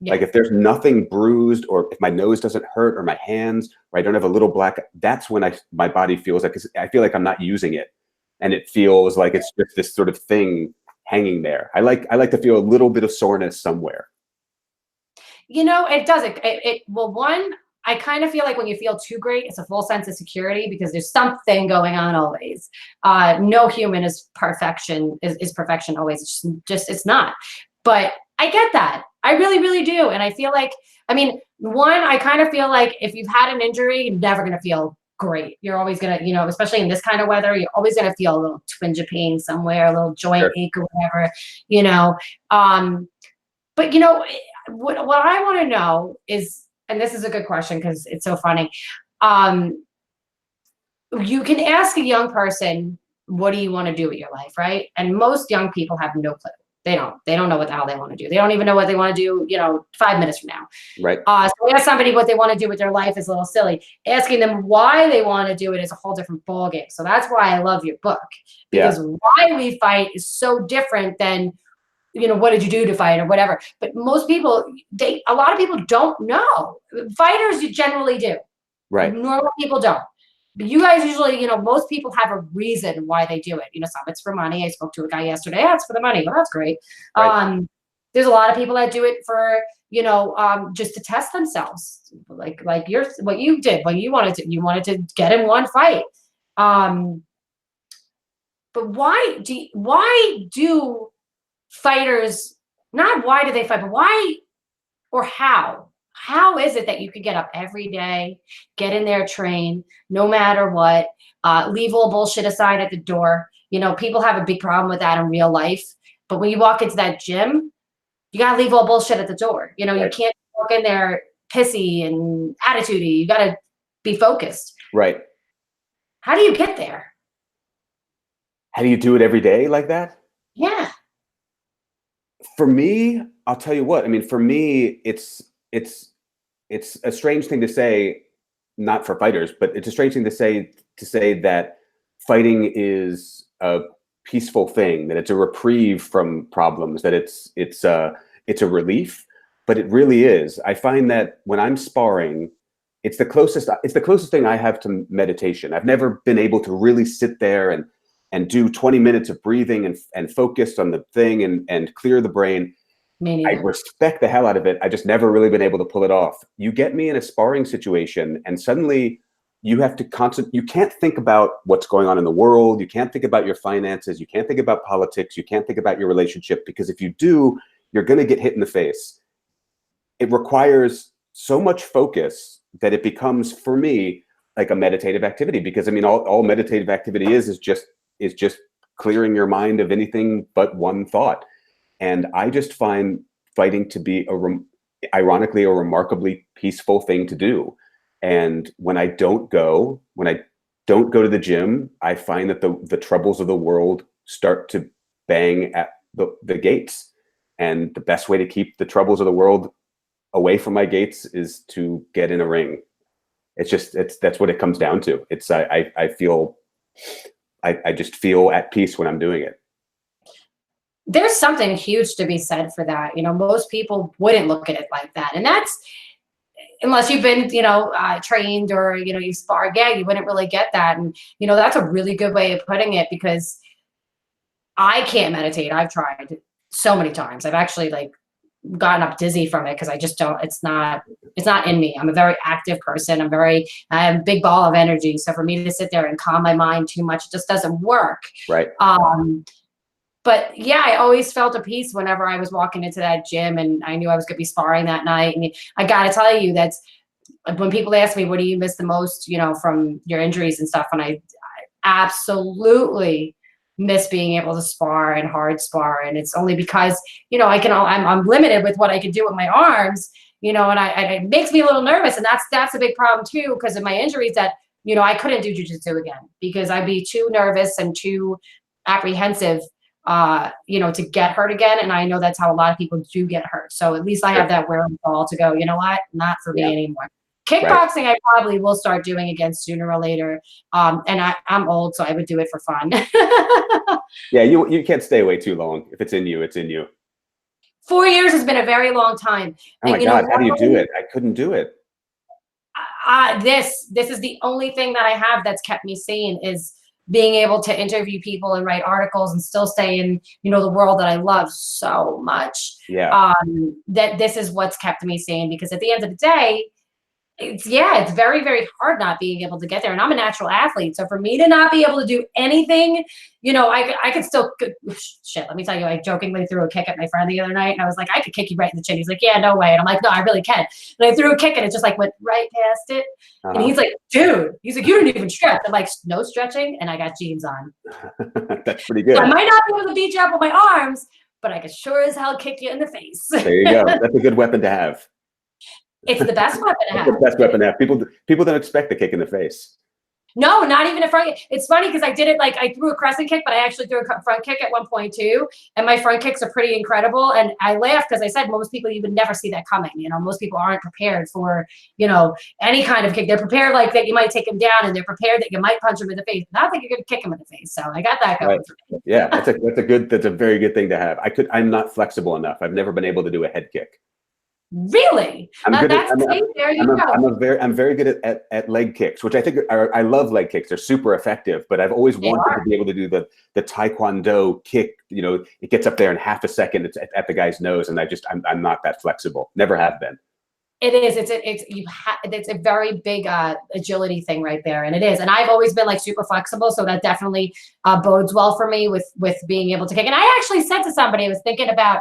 Yeah. Like if there's nothing bruised, or if my nose doesn't hurt, or my hands, or I don't have a little black, that's when my body feels like, I feel like I'm not using it. And it feels like it's just this sort of thing hanging there. I like to feel a little bit of soreness somewhere. You know, it does. Well, one, I kind of feel like when you feel too great, it's a full sense of security, because there's something going on always. No human is perfection, is perfection always. It's just, it's not. But I get that. I really, really do. And I feel like, I mean, one, I kind of feel like if you've had an injury, you're never going to feel great. You're always going to, you know, especially in this kind of weather, you're always going to feel a little twinge of pain somewhere, a little joint ache or whatever, you know. But, you know, what I want to know is, and this is a good question because it's so funny. You can ask a young person, what do you want to do with your life, right? And most young people have no clue. They don't know what the hell they want to do. They don't even know what they want to do, you know, 5 minutes from now. Right. So ask somebody what they want to do with their life is a little silly. Asking them why they want to do it is a whole different ballgame. So that's why I love your book, because why we fight is so different than, you know, what did you do to fight or whatever. But most people, a lot of people don't know. Fighters generally do. Right. Normal people don't. But you guys usually, you know, most people have a reason why they do it. You know, some it's for money. I spoke to a guy yesterday. Yeah, it's for the money. Well, that's great. Right. There's a lot of people that do it for, you know, just to test themselves, like what you did when you wanted to get in one fight. But why do fighters, not why do they fight, but why or how? How is it that you could get up every day, get in there, train, no matter what, leave all bullshit aside at the door? You know, people have a big problem with that in real life. But when you walk into that gym, you got to leave all bullshit at the door. You know, you can't walk in there pissy and attitudey. You got to be focused. Right. How do you get there? How do you do it every day like that? Yeah. For me, I'll tell you what. I mean, for me, it's a strange thing to say, not for fighters, but it's a strange thing to say that fighting is a peaceful thing, that it's a reprieve from problems, that it's a relief, but it really is. I find that when I'm sparring, it's the closest thing I have to meditation. I've never been able to really sit there and do 20 minutes of breathing and focus on the thing and clear the brain. I respect the hell out of it. I just never really been able to pull it off. You get me in a sparring situation and suddenly you have to you can't think about what's going on in the world. You can't think about your finances. You can't think about politics. You can't think about your relationship, because if you do, you're going to get hit in the face. It requires so much focus that it becomes, for me, like a meditative activity, because I mean, all meditative activity is just clearing your mind of anything but one thought. And I just find fighting to be ironically a remarkably peaceful thing to do. And when I don't go to the gym, I find that the troubles of the world start to bang at the gates. And the best way to keep the troubles of the world away from my gates is to get in a ring. That's what it comes down to. I just feel at peace when I'm doing it. there's something huge to be said for that. Most people wouldn't look at it like that. And that's, unless you've been, trained or, you spar, yeah, you wouldn't really get that. And, that's a really good way of putting it, because I can't meditate. I've tried so many times. I've actually like gotten up dizzy from it because I just don't, it's not in me. I'm a very active person. I have a big ball of energy. So for me to sit there and calm my mind too much, it just doesn't work. Right. But yeah, I always felt a peace whenever I was walking into that gym and I knew I was going to be sparring that night. And I got to tell you, that's when people ask me, what do you miss the most, from your injuries and stuff? And I absolutely miss being able to spar and hard spar. And it's only because, I'm limited with what I can do with my arms, and it makes me a little nervous. And that's a big problem too, because of my injuries that, I couldn't do jujitsu again because I'd be too nervous and too apprehensive, to get hurt again. And I know that's how a lot of people do get hurt. So at least I have that wherewithal to go, you know what, not for me anymore. Kickboxing, I probably will start doing again sooner or later. And I'm old, so I would do it for fun. Yeah, you can't stay away too long. If it's in you, it's in you. 4 years has been a very long time. Oh my God, how do you do it? I couldn't do it. This is the only thing that I have that's kept me sane, is being able to interview people and write articles and still stay in, the world that I love so much. Yeah. That this is what's kept me sane, because at the end of the day, it's very, very hard not being able to get there. And I'm a natural athlete. So for me to not be able to do anything, I could still, shit, let me tell you, I jokingly threw a kick at my friend the other night and I was like, I could kick you right in the chin. He's like, yeah, no way. And I'm like, no, I really can. And I threw a kick and it just like went right past it. And he's like, dude, you didn't even stretch. I'm like, no stretching. And I got jeans on. That's pretty good. So I might not be able to beat you up with my arms, but I could sure as hell kick you in the face. There you go. That's a good weapon to have. It's the best weapon to have. It's the best weapon to have. People don't expect the kick in the face. No, not even a front. It's funny because I did it like I threw a crescent kick, but I actually threw a front kick at one point too. And my front kicks are pretty incredible. And I laugh because I said most people, you would never see that coming. Most people aren't prepared for, any kind of kick. They're prepared like that you might take them down, and they're prepared that you might punch them in the face. Not that you're going to kick them in the face. So I got that going. Right. Yeah, that's a very good thing to have. I'm not flexible enough. I've never been able to do a head kick. Really? I'm very good at leg kicks, which I think I love leg kicks. They're super effective, but I've always wanted to be able to do the Taekwondo kick. It gets up there in half a second. It's at the guy's nose, and I'm not that flexible. Never have been. It is. It's a very big agility thing right there, and it is. And I've always been like super flexible, so that definitely bodes well for me with being able to kick. And I actually said to somebody, I was thinking about.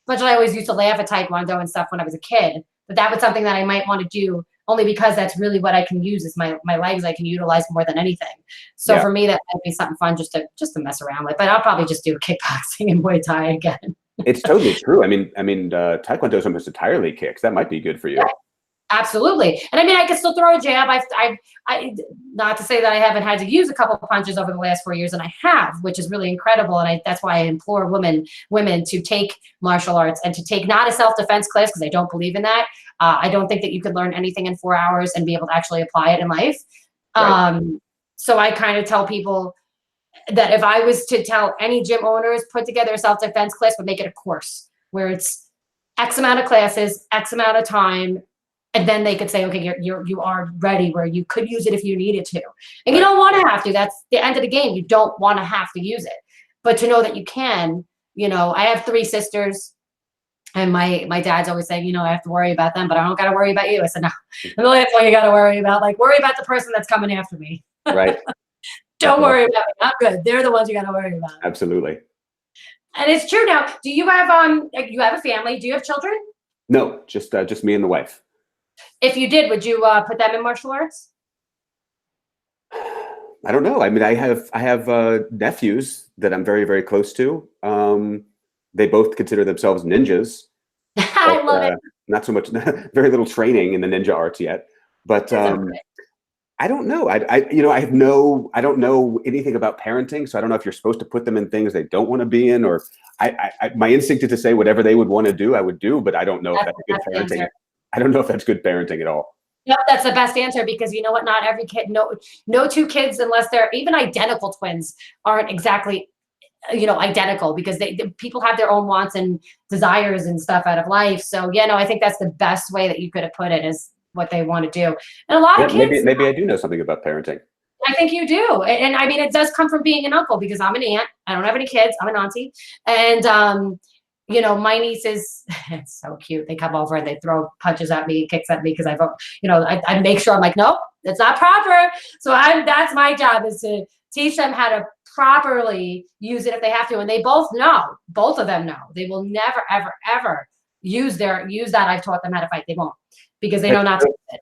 But I always used to laugh at Taekwondo and stuff when I was a kid. But that was something that I might want to do, only because that's really what I can use is my legs. I can utilize more than anything. So for me, that might be something fun just to mess around with. But I'll probably just do kickboxing and Muay Thai again. It's totally true. I mean, Taekwondo is almost entirely kicks. That might be good for you. Yeah. Absolutely. And I can still throw a jab. I not to say that I haven't had to use a couple of punches over the last 4 years, and I have, which is really incredible. And that's why I implore women to take martial arts and to take not a self-defense class, because I don't believe in that. I don't think that you could learn anything in 4 hours and be able to actually apply it in life. Right. So I kind of tell people that if I was to tell any gym owners, put together a self-defense class, but make it a course where it's X amount of classes, X amount of time. And then they could say, okay, you are ready where you could use it if you needed to. And you don't want to have to. That's the end of the game. You don't want to have to use it. But to know that you can, I have 3 sisters. And my dad's always saying, I have to worry about them, but I don't got to worry about you. I said, no, that's what you got to worry about. Like, worry about the person that's coming after me. Right. Don't worry about me. I'm good. They're the ones you got to worry about. Absolutely. And it's true. Now, do you have a family? Do you have children? No, just me and the wife. If you did, would you put them in martial arts? I don't know. I mean, I have nephews that I'm very, very close to. They both consider themselves ninjas. I love it. Not so much, very little training in the ninja arts yet. But I don't know. I don't know anything about parenting, so I don't know if you're supposed to put them in things they don't want to be in, or my instinct is to say whatever they would want to do, I would do, but I don't know if that's good parenting. Answer. I don't know if that's good parenting at all. Yep, that's the best answer, because you know what? Not every kid, no 2 kids, unless they're even identical twins, aren't exactly identical, because people have their own wants and desires and stuff out of life. So yeah, no, I think that's the best way that you could have put it, is what they want to do. And a lot of kids, maybe I do know something about parenting. I think you do. And I mean, it does come from being an uncle, because I'm an aunt. I don't have any kids. I'm an auntie. And, my nieces, it's so cute. They come over and they throw punches at me, kicks at me, because I make sure I'm like, nope, that's not proper. So that's my job, is to teach them how to properly use it if they have to. And they both of them know. They will never, ever, ever use that I've taught them how to fight. They won't, because they know not to use it.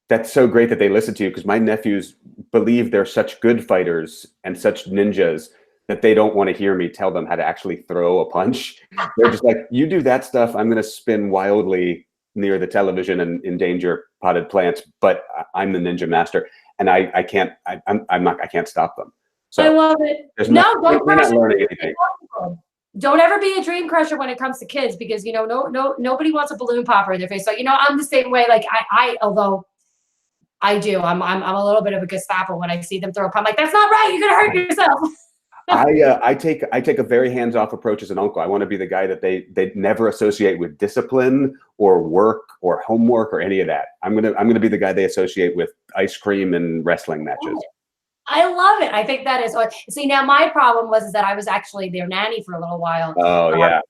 That's so great that they listen to you, because my nephews believe they're such good fighters and such ninjas that they don't want to hear me tell them how to actually throw a punch. They're just like, you do that stuff, I'm going to spin wildly near the television and endanger potted plants, but I'm the ninja master, and I can't stop them. So I love it. They're not learning anything. Don't ever be a dream crusher when it comes to kids, because nobody wants a balloon popper in their face. So I'm the same way. Like although I do, I'm a little bit of a Gestapo when I see them throw a pump. Like, that's not right. You're gonna hurt yourself. I take a very hands-off approach as an uncle. I want to be the guy that they never associate with discipline or work or homework or any of that. I'm gonna be the guy they associate with ice cream and wrestling matches. I love it. I think that is. See, now my problem was that I was actually their nanny for a little while. Oh yeah.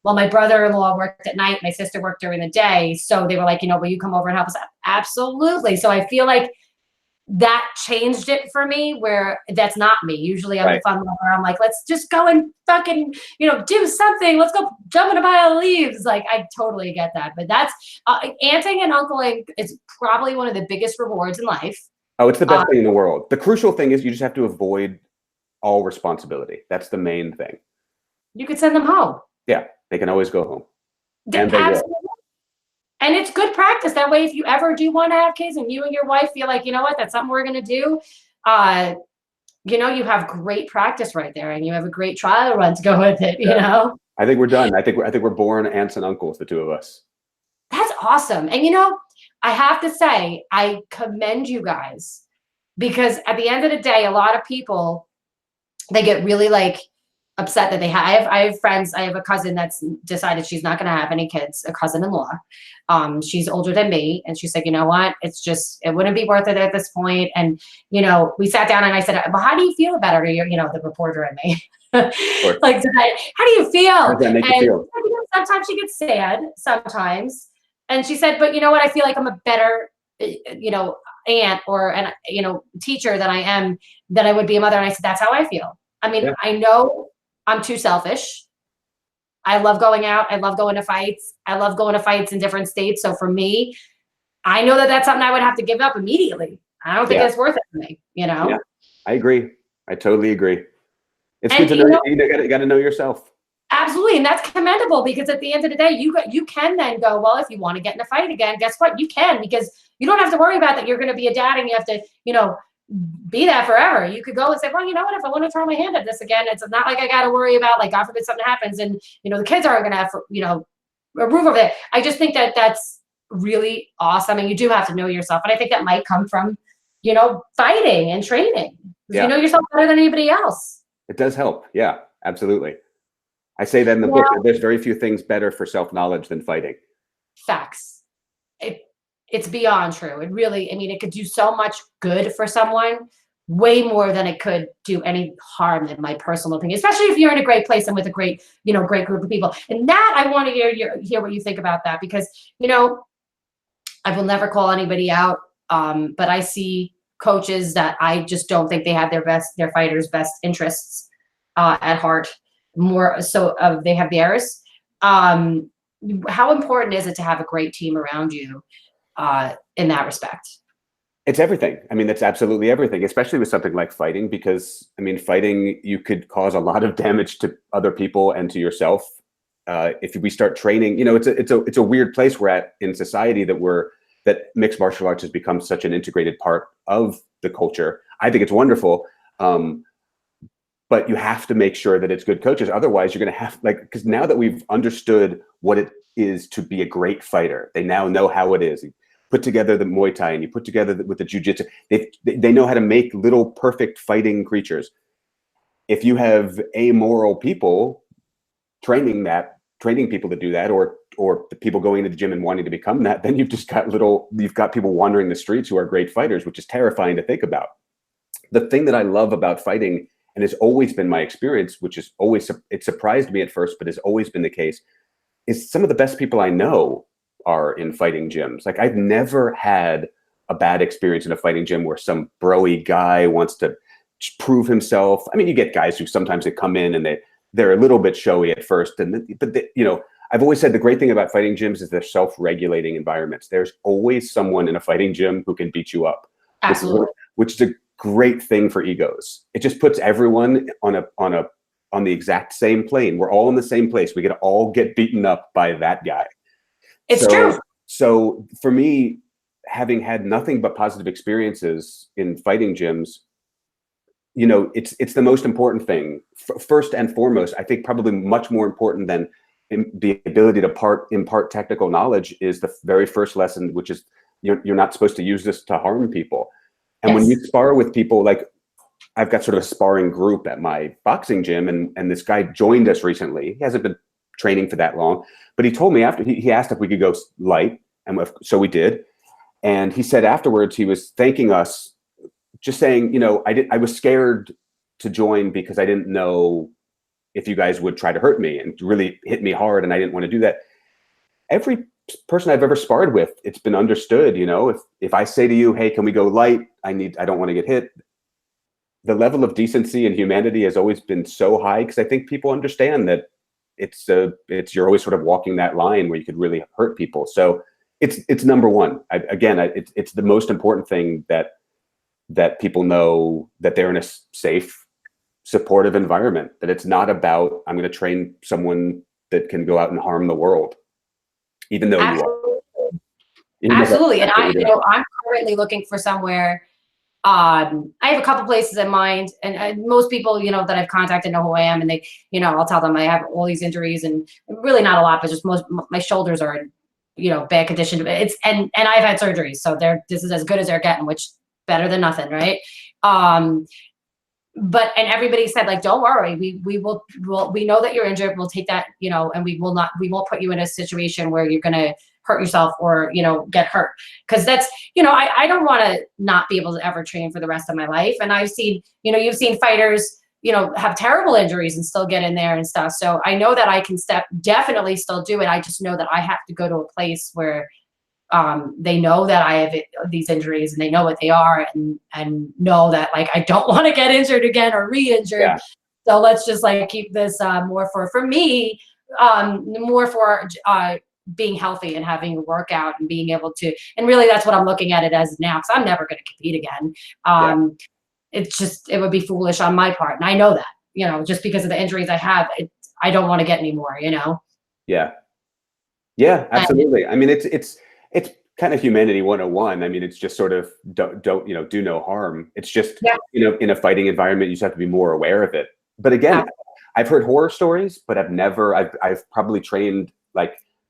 Well, my brother-in-law worked at night. My sister worked during the day. So they were like, will you come over and help us? Absolutely. So I feel like that changed it for me, where that's not me. Usually I'm a fun lover. I'm like, let's just go and fucking, do something. Let's go jump in a pile of leaves. Like, I totally get that. But that's aunting and uncling is probably one of the biggest rewards in life. Oh, it's the best thing in the world. The crucial thing is you just have to avoid all responsibility. That's the main thing. You could send them home. Yeah, they can always go home. And they will. And it's good practice. That way, if you ever do want to have kids and you and your wife feel like, that's something we're going to do, you have great practice right there, and you have a great trial run to go with it, I think we're done. I think we're born aunts and uncles, the two of us. That's awesome. And, I have to say, I commend you guys, because at the end of the day, a lot of people, they get really upset that I have friends. I have a cousin that's decided she's not going to have any kids, a cousin-in-law. She's older than me. And she's like, you know what? It wouldn't be worth it at this point. And, we sat down and I said, well, how do you feel about it? Or the reporter in me. Like, how do you feel? How does that make you feel? Sometimes she gets sad, sometimes. And she said, but you know what? I feel like I'm a better, aunt or teacher than I would be a mother. And I said, that's how I feel. I mean, I know I'm too selfish. I love going out. I love going to fights. I love going to fights in different states. So for me, I know that that's something I would have to give up immediately. I don't think it's worth it for me, Yeah, I agree. I totally agree. It's good to know you got to know yourself. Absolutely. And that's commendable, because at the end of the day, you can then go, well, if you want to get in a fight again, guess what? You can, because you don't have to worry about that. You're going to be a dad and you have to, be that forever. You could go and say, well, you know what, if I want to throw my hand at this again, it's not like I got to worry about, like, God forbid something happens and, the kids aren't going to have, a roof over it. I just think that that's really awesome. And you do have to know yourself. And I think that might come from, fighting and training. You know yourself better than anybody else. It does help. Yeah, absolutely. I say that in the book, that there's very few things better for self-knowledge than fighting. Facts. It's beyond true. It really, it could do so much good for someone, way more than it could do any harm, in my personal opinion, especially if you're in a great place and with a great, great group of people. And that, I want to hear what you think about that, because, I will never call anybody out. But I see coaches that I just don't think they have their fighters' best interests at heart. More so, they have theirs. How important is it to have a great team around you in that respect? It's everything. That's absolutely everything, especially with something like fighting, because fighting, you could cause a lot of damage to other people and to yourself. If we start training, it's a weird place we're at in society, that mixed martial arts has become such an integrated part of the culture. I think it's wonderful. But you have to make sure that it's good coaches. Otherwise, you're going to have, because now that we've understood what it is to be a great fighter, they now know how it is. You put together the Muay Thai and you put together with the Jiu-Jitsu. They know how to make little perfect fighting creatures. if you have amoral people training people to do that, or the people going to the gym and wanting to become that, then you've got people wandering the streets who are great fighters, which is terrifying to think about. The thing that I love about fighting, and has always been my experience, which is always, it surprised me at first, but has always been the case, is some of the best people I know are in fighting gyms. Like, I've never had a bad experience in a fighting gym where some broy guy wants to prove himself. I mean, you get guys who sometimes they come in and they're a little bit showy at first, but I've always said the great thing about fighting gyms is they're self-regulating environments. There's always someone in a fighting gym who can beat you up. Absolutely. Which is a great thing for egos. It just puts everyone on the exact same plane. We're all in the same place. We could all get beaten up by that guy. It's true. So for me, having had nothing but positive experiences in fighting gyms, it's the most important thing. First and foremost, I think probably much more important than the ability to impart technical knowledge is the very first lesson, which is you're not supposed to use this to harm people. And yes. When you spar with people, like I've got sort of a sparring group at my boxing gym, and this guy joined us recently. He hasn't been training for that long, but he told me after he asked if we could go light, and so we did. And he said afterwards he was thanking us, just saying, I was scared to join because I didn't know if you guys would try to hurt me and really hit me hard, and I didn't want to do that. Every person I've ever sparred with, it's been understood. If I say to you, hey, can we go light? I don't want to get hit. The level of decency and humanity has always been so high, because I think people understand that you're always sort of walking that line where you could really hurt people. So it's number one. It's the most important thing that people know, that they're in a safe, supportive environment, that it's not about, I'm going to train someone that can go out and harm the world, even though you are. Absolutely. And I'm currently looking for somewhere. I have a couple places in mind, and most people, that I've contacted know who I am, and they, I'll tell them I have all these injuries, and really not a lot, but just my shoulders are in, bad condition. And I've had surgeries, so this is as good as they're getting, which better than nothing. Right. But everybody said, like, don't worry, we know that you're injured. We'll take that, and we won't put you in a situation where you're going to hurt yourself or, get hurt. Cause that's, I don't want to not be able to ever train for the rest of my life. And I've seen, you've seen fighters, have terrible injuries and still get in there and stuff. So I know that I can definitely still do it. I just know that I have to go to a place where they know that I have these injuries, and they know what they are, and know that, like, I don't want to get injured again or re-injured. Yeah. So let's just keep this more for me, more for being healthy and having a workout and being able to, and really that's what I'm looking at it as now, because I'm never going to compete again. It would be foolish on my part. And I know that, just because of the injuries I have, I don't want to get any more, Yeah. Yeah, absolutely. I mean, it's kind of humanity 101. I mean, it's just sort of don't do no harm. It's just, in a fighting environment, you just have to be more aware of it. But again, I've heard horror stories, but I've probably trained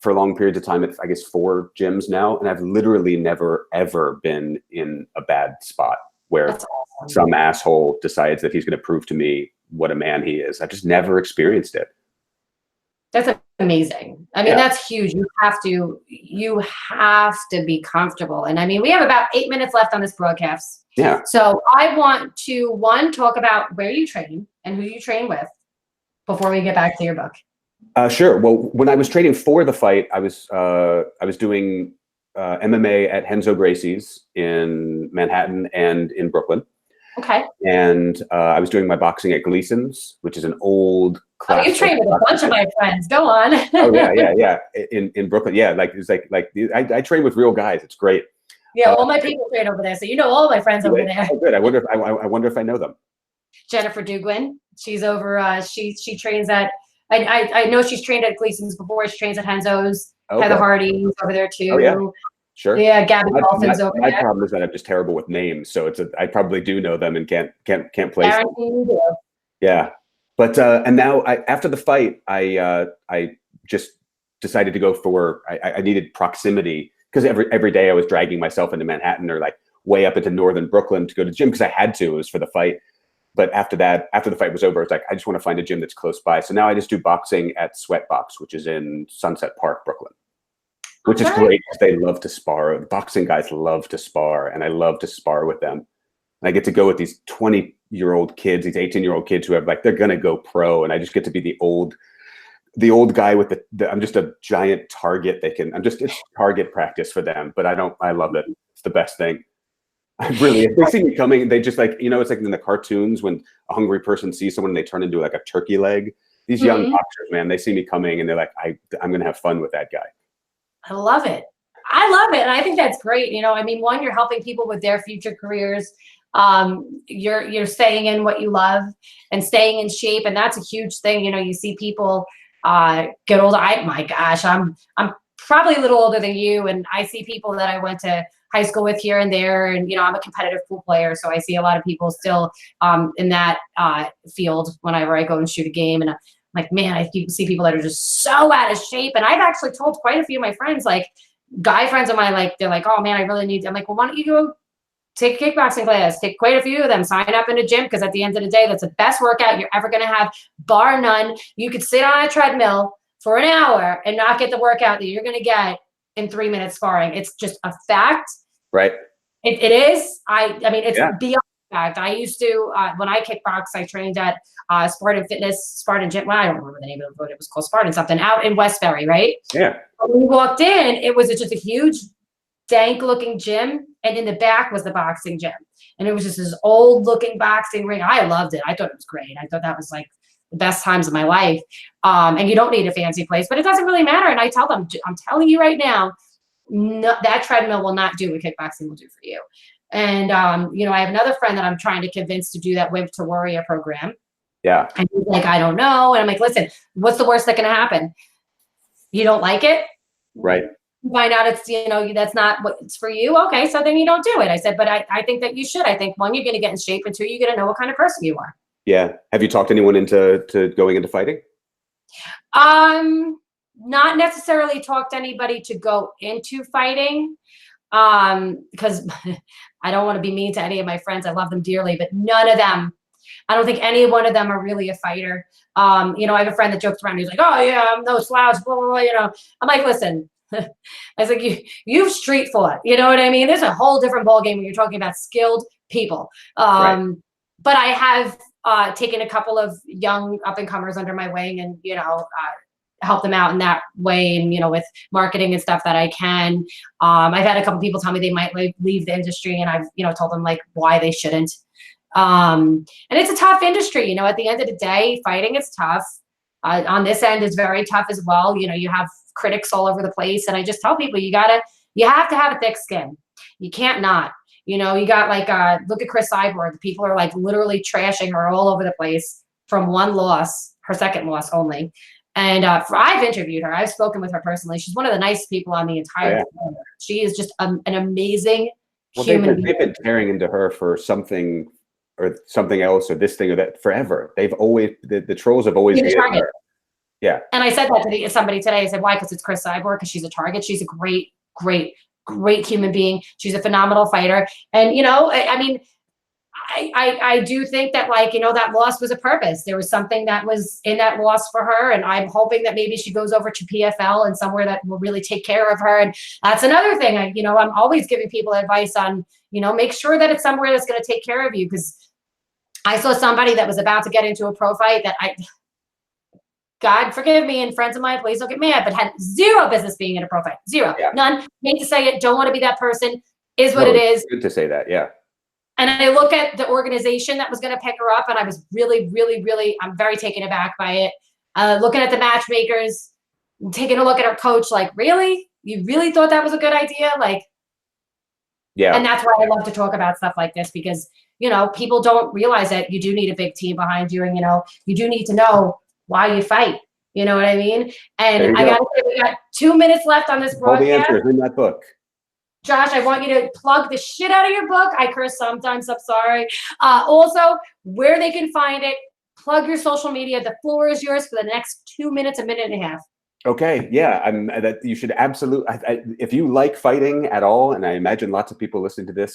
for long periods of time at, I guess, 4 gyms now. And I've literally never, ever been in a bad spot where some asshole decides that he's going to prove to me what a man he is. I've just never experienced it. That's amazing. I mean, that's huge. You have to be comfortable. And I mean, we have about 8 minutes left on this broadcast. Yeah. So I want to, talk about where you train and who you train with before we get back to your book. Sure. Well, when I was training for the fight, I was doing MMA at Renzo Gracie's in Manhattan and in Brooklyn. Okay. And I was doing my boxing at Gleason's, which is an old class. Oh, you trained with a bunch of my friends. Go on. Oh yeah. In Brooklyn, yeah. I train with real guys. It's great. Yeah, all my people train over there, so all my friends over there. Oh, good. I wonder if I know them. Jennifer Duguin, she's over. She trains at. I know she's trained at Gleason's before. She trains at Renzo's. Okay. Heather Hardy's over there too. Oh yeah. Sure. Yeah, Gabby Dolphin's over there. My problem is that I'm just terrible with names, so I probably do know them and can't place them. Yeah, but and now after the fight, I just decided to go for I needed proximity, because every day I was dragging myself into Manhattan or way up into northern Brooklyn to go to the gym because I had to. It was for the fight, But after that, after the fight was over, it's like, I just want to find a gym that's close by. So now I just do boxing at Sweatbox, which is in Sunset Park, Brooklyn, which is great because they love to spar. The boxing guys love to spar, and I love to spar with them. And I get to go with these 20-year-old kids, these 18-year-old kids who have like, they're going to go pro. And I just get to be the old guy with I'm just a giant target. It's target practice for them, but I love it. It's the best thing. If they see me coming, they just like, it's like in the cartoons when a hungry person sees someone and they turn into like a turkey leg. These young boxers, man, they see me coming and they're like, I'm going to have fun with that guy. I love it. And I think that's great. I mean, one, you're helping people with their future careers. You're staying in what you love and staying in shape. And that's a huge thing. You see people get older. My gosh, I'm probably a little older than you. And I see people that I went to high school with here and there. And, I'm a competitive pool player. So I see a lot of people still in that field whenever I go and shoot a game. And I'm like, man, I see people that are just so out of shape. And I've actually told quite a few of my friends, like guy friends of mine, like, they're like, oh man, I really need, I'm like, well, why don't you go take a kickboxing class, take quite a few of them, sign up in a gym. Cause at the end of the day, that's the best workout you're ever going to have, bar none. You could sit on a treadmill for an hour and not get the workout that you're going to get in 3 minutes sparring. It's just a fact. Right. It is. I mean, it's beyond fact. I used to, when I kickbox, I trained at Spartan Gym. Well, I don't remember the name of it, but it was called Spartan something out in Westbury, right? Yeah. When we walked in, it was just a huge, dank looking gym. And in the back was the boxing gym. And it was just this old looking boxing ring. I loved it. I thought it was great. I thought that was like the best times of my life. And you don't need a fancy place, but it doesn't really matter. And I tell them, I'm telling you right now, no, that treadmill will not do what kickboxing will do for you. And, I have another friend that I'm trying to convince to do that Whip to Warrior program. Yeah. And he's like, I don't know. And I'm like, listen, what's the worst that can happen? You don't like it? Right. Find out it's, that's not what's for you. Okay. So then you don't do it. I said, but I think that you should. I think one, you're going to get in shape, and two, you're going to know what kind of person you are. Yeah. Have you talked anyone into going into fighting? Not necessarily talked anybody to go into fighting, because I don't want to be mean to any of my friends. I love them dearly, but none of them, I don't think any one of them are really a fighter. I have a friend that jokes around. He's like, oh yeah, I'm no slouch, blah, blah, blah, I'm like, listen, I was like, you've street fought, you know what I mean? There's a whole different ballgame when you're talking about skilled people. Right. But I have taken a couple of young up and comers under my wing and, help them out in that way. And, with marketing and stuff that I can. I've had a couple people tell me they might leave the industry, and I've, told them like why they shouldn't. And it's a tough industry, at the end of the day, fighting is tough. On this end is very tough as well. You have critics all over the place. And I just tell people, you have to have a thick skin. You can't not, you got like, look at Chris Cyborg. People are like literally trashing her all over the place from one loss, her second loss only. And I've interviewed her. I've spoken with her personally. She's one of the nicest people on the entire planet. She is just an amazing human being. They've been tearing into her for something or something else or this thing or that forever. They've always, the trolls have always been her. Yeah. And I said that to somebody today. I said, why? Because it's Chris Cyborg, because she's a target. She's a great, great, great human being. She's a phenomenal fighter. And, I mean, I do think that that loss was a purpose. There was something that was in that loss for her. And I'm hoping that maybe she goes over to PFL and somewhere that will really take care of her. And that's another thing. I'm always giving people advice on, make sure that it's somewhere that's going to take care of you. Because I saw somebody that was about to get into a pro fight that God forgive me, and friends of mine, please don't get mad, but had zero business being in a pro fight. Zero. Yeah. None. Hate to say it. Don't want to be that person. Is what it is. Good to say that. Yeah. And I look at the organization that was going to pick her up, and I was really, really, really, I'm very taken aback by it. Looking at the matchmakers, taking a look at her coach, like, really? You really thought that was a good idea? Like, yeah. And that's why I love to talk about stuff like this, because, people don't realize that you do need a big team behind you, and, you do need to know why you fight. You know what I mean? And I got to say, we got 2 minutes left on this broadcast. All the answers in that book. Josh, I want you to plug the shit out of your book. I curse sometimes, I'm sorry. Also, where they can find it, plug your social media. The floor is yours for the next 2 minutes, a minute and a half. Okay, yeah, that you should absolutely, if you like fighting at all, and I imagine lots of people listening to this,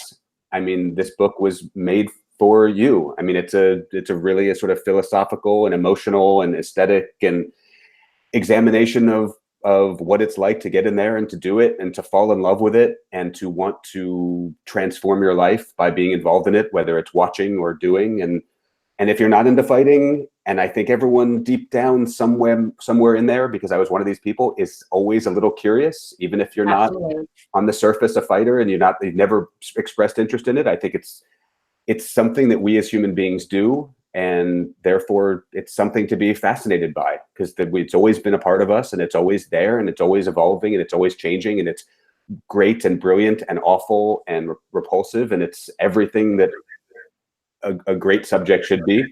I mean, this book was made for you. I mean, it's a really a sort of philosophical and emotional and aesthetic and examination of what it's like to get in there and to do it and to fall in love with it and to want to transform your life by being involved in it, whether it's watching or doing. And if you're not into fighting, and I think everyone deep down somewhere in there, because I was one of these people, is always a little curious, even if you're Absolutely. not on the surface a fighter and you've never expressed interest in it. I think it's something that we as human beings do, and therefore it's something to be fascinated by, because it's always been a part of us, and it's always there, and it's always evolving, and it's always changing, and it's great and brilliant and awful and repulsive, and it's everything that a great subject should be.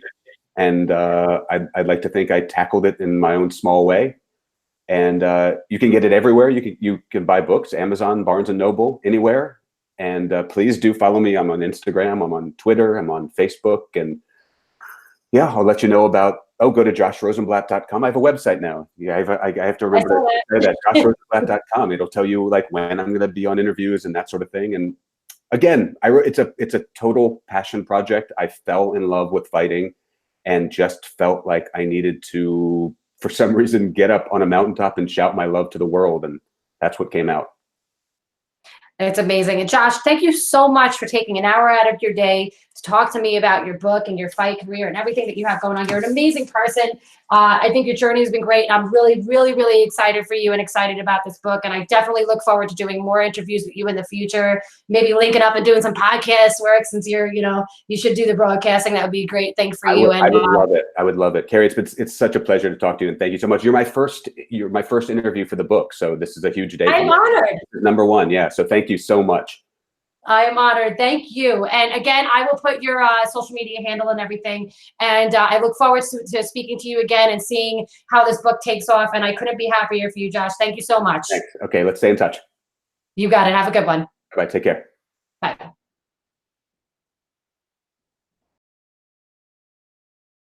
And I'd like to think I tackled it in my own small way. And you can get it everywhere. You can buy books, Amazon, Barnes and Noble, anywhere. And please do follow me. I'm on Instagram. I'm on Twitter. I'm on Facebook. And yeah, I'll let you know about. Oh, go to joshrosenblatt.com. I have a website now. Yeah, I have to remember to say that, joshrosenblatt.com. It'll tell you like when I'm going to be on interviews and that sort of thing. And again, it's a total passion project. I fell in love with fighting and just felt like I needed to, for some reason, get up on a mountaintop and shout my love to the world. And that's what came out. It's amazing. And Josh, thank you so much for taking an hour out of your day to talk to me about your book and your fight career and everything that you have going on. You're an amazing person. I think your journey has been great. I'm really, really, really excited for you and excited about this book. And I definitely look forward to doing more interviews with you in the future, maybe linking up and doing some podcast work, since you should do the broadcasting. That would be a great thing for you. I would love it. I would love it. Carrie, it's such a pleasure to talk to you, and thank you so much. You're my first interview for the book. So this is a huge day. I'm honored. Number one. Yeah. So thank you so much. I am honored. Thank you. And again, I will put your social media handle and everything. And I look forward to speaking to you again and seeing how this book takes off. And I couldn't be happier for you, Josh. Thank you so much. Thanks. Okay, let's stay in touch. You got it. Have a good one. Bye. Take care. Bye.